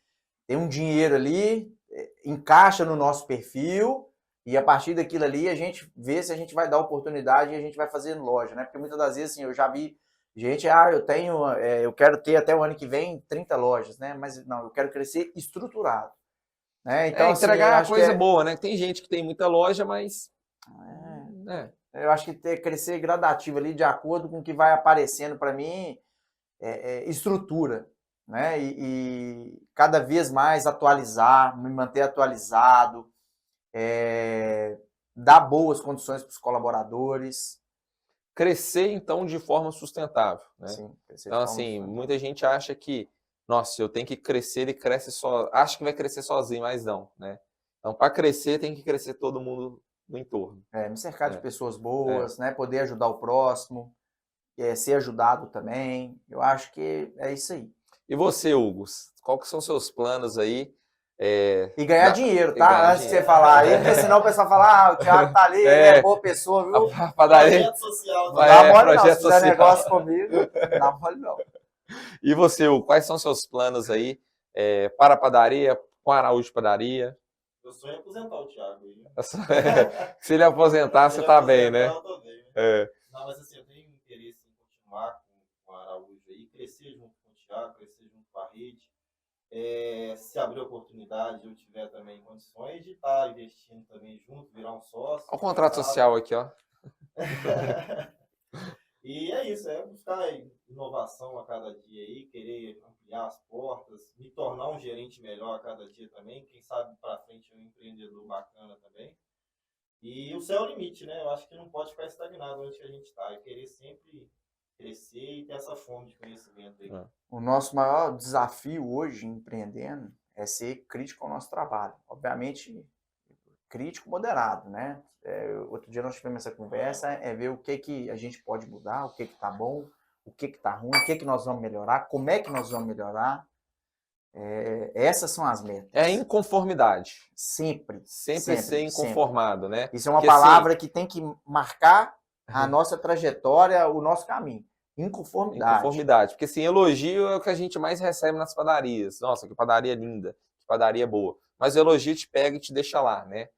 um dinheiro ali, encaixa no nosso perfil, e a partir daquilo ali a gente vê se a gente vai dar oportunidade e a gente vai fazer loja, né? Porque muitas das vezes, assim, eu já vi gente, eu quero ter até o ano que vem 30 lojas, né? Mas não, eu quero crescer estruturado. Né? Então, entregar assim, coisa boa, né? Tem gente que tem muita loja, mas... Eu acho que crescer gradativo ali, de acordo com o que vai aparecendo para mim, estrutura. Né? E cada vez mais atualizar, me manter atualizado, dar boas condições para os colaboradores. Crescer, então, de forma sustentável. Né? Sim, crescer então, assim, muita gente acha que, nossa, eu tenho que crescer, ele cresce só, acha que vai crescer sozinho, mas não. Né? Então, para crescer, tem que crescer todo mundo no entorno. Me cercar de pessoas boas, né? Poder ajudar o próximo, ser ajudado também. Eu acho que é isso aí. E você, Hugo? Qual que são os seus planos aí? E ganhar dinheiro, tá? Antes de você falar aí, porque senão o pessoal fala, o Thiago tá ali, ele é boa pessoa, viu? Projeto social. Não dá mole não, se fizer negócio comigo, não dá mole não. E você, Hugo, quais são os seus planos aí para a padaria, com a Araújo Padaria? Eu sonho em aposentar o Thiago. Se ele aposentar, você tá bem, né? Eu tô bem, Não, mas assim, eu tenho interesse em continuar com a Araújo aí, crescer junto com o Thiago, crescer junto com a rede. Se abrir oportunidade, eu tiver também condições de estar investindo também junto, virar um sócio. Olha o contrato social aqui, ó. E é isso, buscar inovação a cada dia aí, querer ampliar as portas, me tornar um gerente melhor a cada dia também, quem sabe para frente um empreendedor bacana também. E o céu é o limite, né? Eu acho que não pode ficar estagnado onde que a gente está, querer sempre crescer e ter essa fome de conhecimento aí. O nosso maior desafio hoje empreendendo é ser crítico ao nosso trabalho. Obviamente, crítico moderado, né? Outro dia nós tivemos essa conversa, ver o que a gente pode mudar, o que tá bom, o que tá ruim, o que nós vamos melhorar, como é que nós vamos melhorar. Essas são as metas. É inconformidade. Sempre ser inconformado, sempre. Né? Isso é uma palavra que tem que marcar a nossa trajetória, o nosso caminho. Inconformidade. Porque assim, elogio é o que a gente mais recebe nas padarias. Nossa, que padaria linda, que padaria boa. Mas o elogio te pega e te deixa lá, né?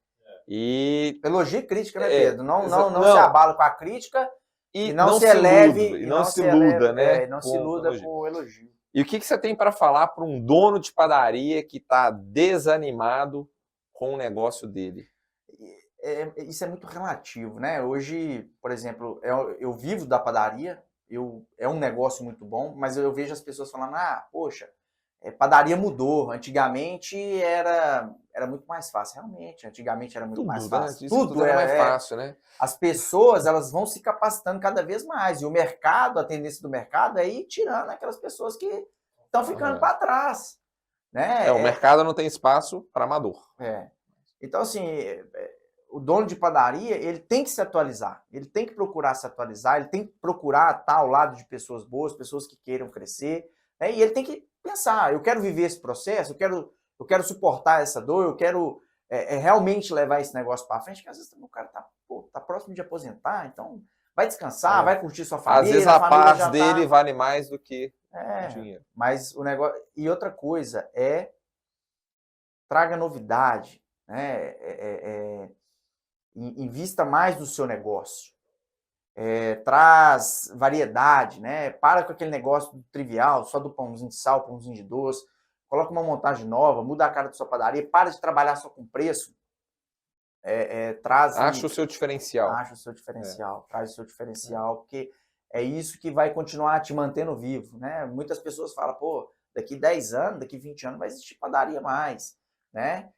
E elogio e crítica, né, Pedro? Não se abala com a crítica e não se eleve. E não se iluda, né? Não se iluda com o elogio. E o que você tem para falar para um dono de padaria que está desanimado com o negócio dele? Isso é muito relativo, né? Hoje, por exemplo, eu vivo da padaria, é um negócio muito bom, mas eu vejo as pessoas falando, poxa, padaria mudou. Antigamente era muito mais fácil. Realmente, antigamente era muito mais fácil. Né? Tudo era mais fácil, né? As pessoas, elas vão se capacitando cada vez mais. E o mercado, a tendência do mercado é ir tirando aquelas pessoas que estão ficando para trás. Né? O mercado não tem espaço para amador. Então, assim, o dono de padaria, ele tem que se atualizar. Ele tem que procurar se atualizar. Ele tem que procurar estar ao lado de pessoas boas, pessoas que queiram crescer. Né? E ele tem que descansar. Eu quero viver esse processo, eu quero suportar essa dor, eu quero realmente levar esse negócio para frente, porque às vezes o cara tá próximo de aposentar, então vai descansar, vai curtir sua família. Às vezes a paz dele vale mais do que o dinheiro. Mas o negócio... E outra coisa traga novidade, né? Invista mais no seu negócio. Traz variedade, né? Para com aquele negócio trivial, só do pãozinho de sal, pãozinho de doce. Coloca uma montagem nova, muda a cara da sua padaria, para de trabalhar só com preço. Acha o seu diferencial. Acha o seu diferencial, traz o seu diferencial, porque é isso que vai continuar te mantendo vivo, né? Muitas pessoas falam, pô, daqui 10 anos, daqui 20 anos vai existir padaria mais, né?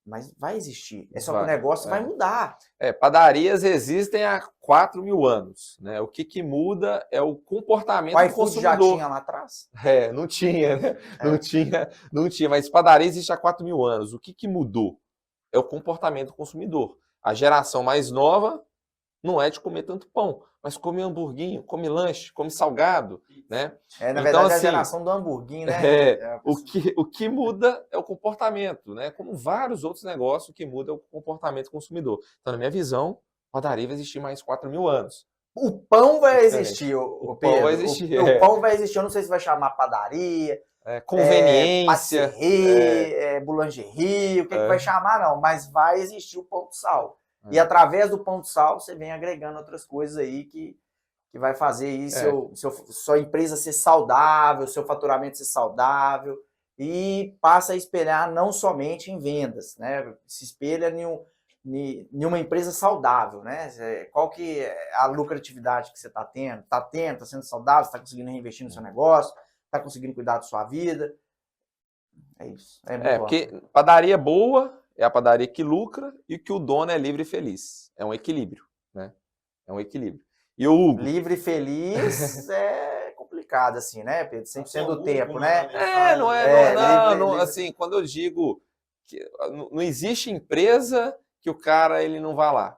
Mas vai existir. É só que o negócio vai mudar. Padarias existem há 4.000 anos. Né? O que muda é o comportamento do consumidor. Já tinha lá atrás? Não tinha, né? Não tinha. Mas padaria existe há 4.000 anos. O que mudou? É o comportamento do consumidor. A geração mais nova não é de comer tanto pão, mas come hamburguinho, come lanche, come salgado, né? Na verdade, assim, a geração do hamburguinho, né? O que muda é o comportamento, né? Como vários outros negócios, o que muda é o comportamento do consumidor. Então, na minha visão, padaria vai existir mais 4.000 anos. O pão vai existir, o Pedro. Pão vai existir. O pão vai existir, eu não sei se vai chamar padaria, conveniência, boulangerie, o que vai chamar, não, mas vai existir o pão de sal. E através do pão de sal, você vem agregando outras coisas aí que vai fazer aí sua empresa ser saudável, seu faturamento ser saudável, e passa a espelhar não somente em vendas, né? Se espelha em uma empresa saudável, né? Qual que é a lucratividade que você está tendo? Está sendo saudável, está conseguindo reinvestir no seu negócio, está conseguindo cuidar da sua vida. É isso. Porque padaria boa é a padaria que lucra e que o dono é livre e feliz. É um equilíbrio, né? É um equilíbrio. E o Hugo? Livre e feliz é complicado, assim, né, Pedro? 100% do tempo, né? Não, assim, quando eu digo que não existe empresa que o cara ele não vá lá,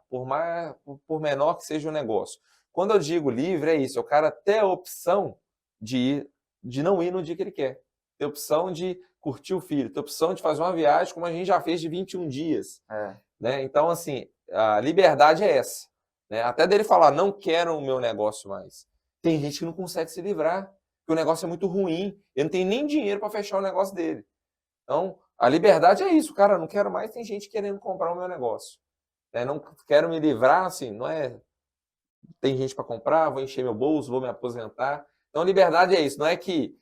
por menor que seja o negócio. Quando eu digo livre, é isso, o cara ter a opção de não ir no dia que ele quer. Ter a opção de curtir o filho, ter a opção de fazer uma viagem como a gente já fez de 21 dias. Né? Então, assim, a liberdade é essa. Né? Até dele falar, não quero o meu negócio mais. Tem gente que não consegue se livrar, porque o negócio é muito ruim. Ele não tem nem dinheiro para fechar o negócio dele. Então, a liberdade é isso, cara, não quero mais, tem gente querendo comprar o meu negócio. Né? Não quero me livrar, assim, não é... Tem gente para comprar, vou encher meu bolso, vou me aposentar. Então, liberdade é isso, não é que...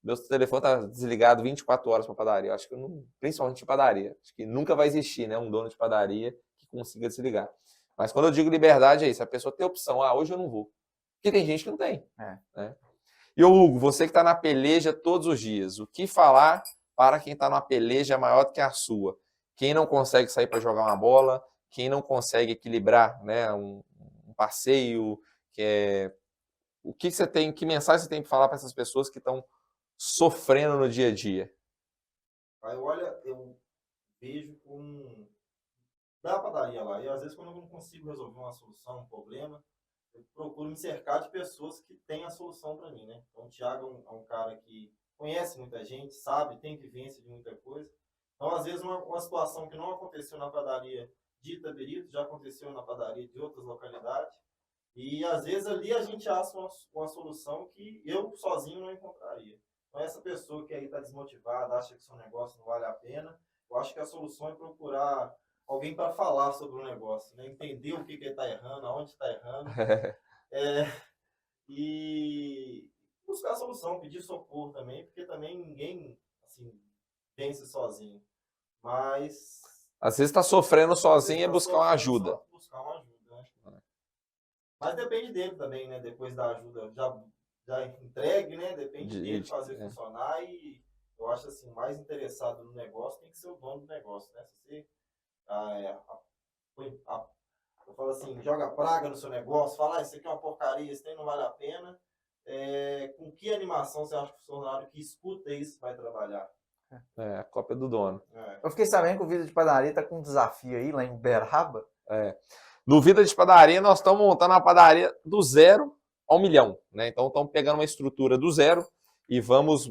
meu telefone está desligado 24 horas para padaria. Eu acho que principalmente de padaria. Acho que nunca vai existir, né, um dono de padaria que consiga desligar. Mas quando eu digo liberdade é isso. A pessoa tem opção. Hoje eu não vou. Porque tem gente que não tem. Né? E o Hugo, você que está na peleja todos os dias, o que falar para quem está numa peleja maior do que a sua? Quem não consegue sair para jogar uma bola, quem não consegue equilibrar, né, um passeio, o que você tem, que mensagem você tem para falar para essas pessoas que estão sofrendo no dia a dia? Olha, eu vejo da padaria lá, e às vezes quando eu não consigo resolver uma solução, um problema, eu procuro me cercar de pessoas que têm a solução para mim, né? Então o Thiago é um cara que conhece muita gente, sabe, tem vivência de muita coisa. Então às vezes uma situação que não aconteceu na padaria de Itabirito, já aconteceu na padaria de outras localidades, e às vezes ali a gente acha uma solução que eu sozinho não encontraria. Então essa pessoa que aí está desmotivada, acha que seu negócio não vale a pena, eu acho que a solução é procurar alguém para falar sobre o negócio, né? Entender o que ele está errando, aonde está errando, e buscar a solução, pedir socorro também, porque também ninguém assim, vence sozinho. Mas às vezes está sofrendo sozinho e buscar uma ajuda. Buscar uma ajuda, né? Mas depende dele também, né? Depois da ajuda já entregue, né? Depende dele fazer funcionar, e eu acho assim, mais interessado no negócio tem que ser o dono do negócio, né? Se você eu falo assim, joga praga no seu negócio, fala, isso aqui é uma porcaria, isso aí não vale a pena, com que animação você acha que o funcionário que escuta isso vai trabalhar? A cópia do dono. Eu fiquei sabendo que o Vida de Padaria está com um desafio aí lá em Uberaba. No Vida de Padaria, nós estamos montando uma padaria do 0 ao 1 milhão. Né? Então, estamos pegando uma estrutura do 0 e vamos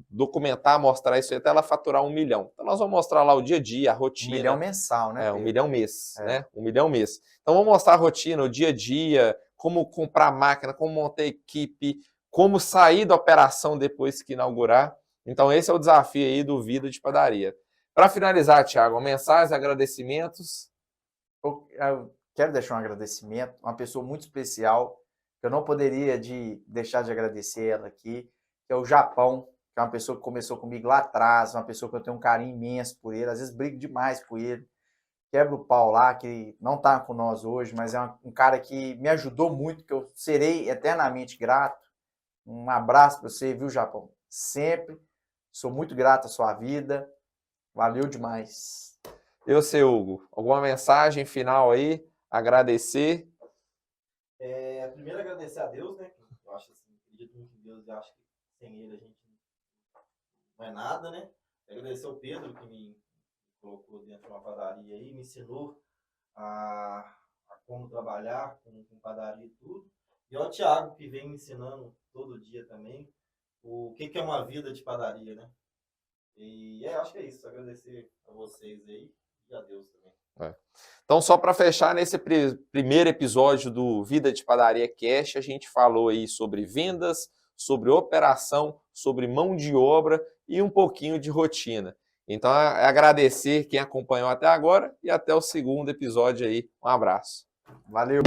documentar, mostrar isso aí até ela faturar 1 milhão. Então nós vamos mostrar lá o dia a dia, a 1 rotina. milhão mensal, né? 1 milhão mês, É. né? 1 milhão mês. Então vamos mostrar a rotina, o dia a dia, como comprar máquina, como montar equipe, como sair da operação depois que inaugurar. Então esse é o desafio aí do Vida de Padaria. Para finalizar, Thiago, mensagens, agradecimentos. Eu quero deixar um agradecimento, uma pessoa muito especial, que eu não poderia deixar de agradecer ela aqui, que é o Japão, que é uma pessoa que começou comigo lá atrás, uma pessoa que eu tenho um carinho imenso por ele, às vezes brigo demais por ele, quebro o pau lá, que não está com nós hoje, mas é um cara que me ajudou muito, que eu serei eternamente grato. Um abraço para você, viu, Japão? Sempre. Sou muito grato à sua vida. Valeu demais. Seu Hugo, alguma mensagem final aí? Agradecer? Primeiro agradecer a Deus, né? Eu acho assim, acredito muito em Deus e acho que sem ele a gente não é nada, né? Agradecer ao Pedro que me colocou dentro de uma padaria aí, me ensinou a como trabalhar com padaria e tudo. E ao Thiago que vem me ensinando todo dia também o que é uma vida de padaria, né? E acho que é isso. Agradecer a vocês aí e a Deus também. Então, só para fechar, nesse primeiro episódio do Vida de Padaria Cash, a gente falou aí sobre vendas, sobre operação, sobre mão de obra e um pouquinho de rotina. Então, é agradecer quem acompanhou até agora e até o segundo episódio aí. Um abraço. Valeu!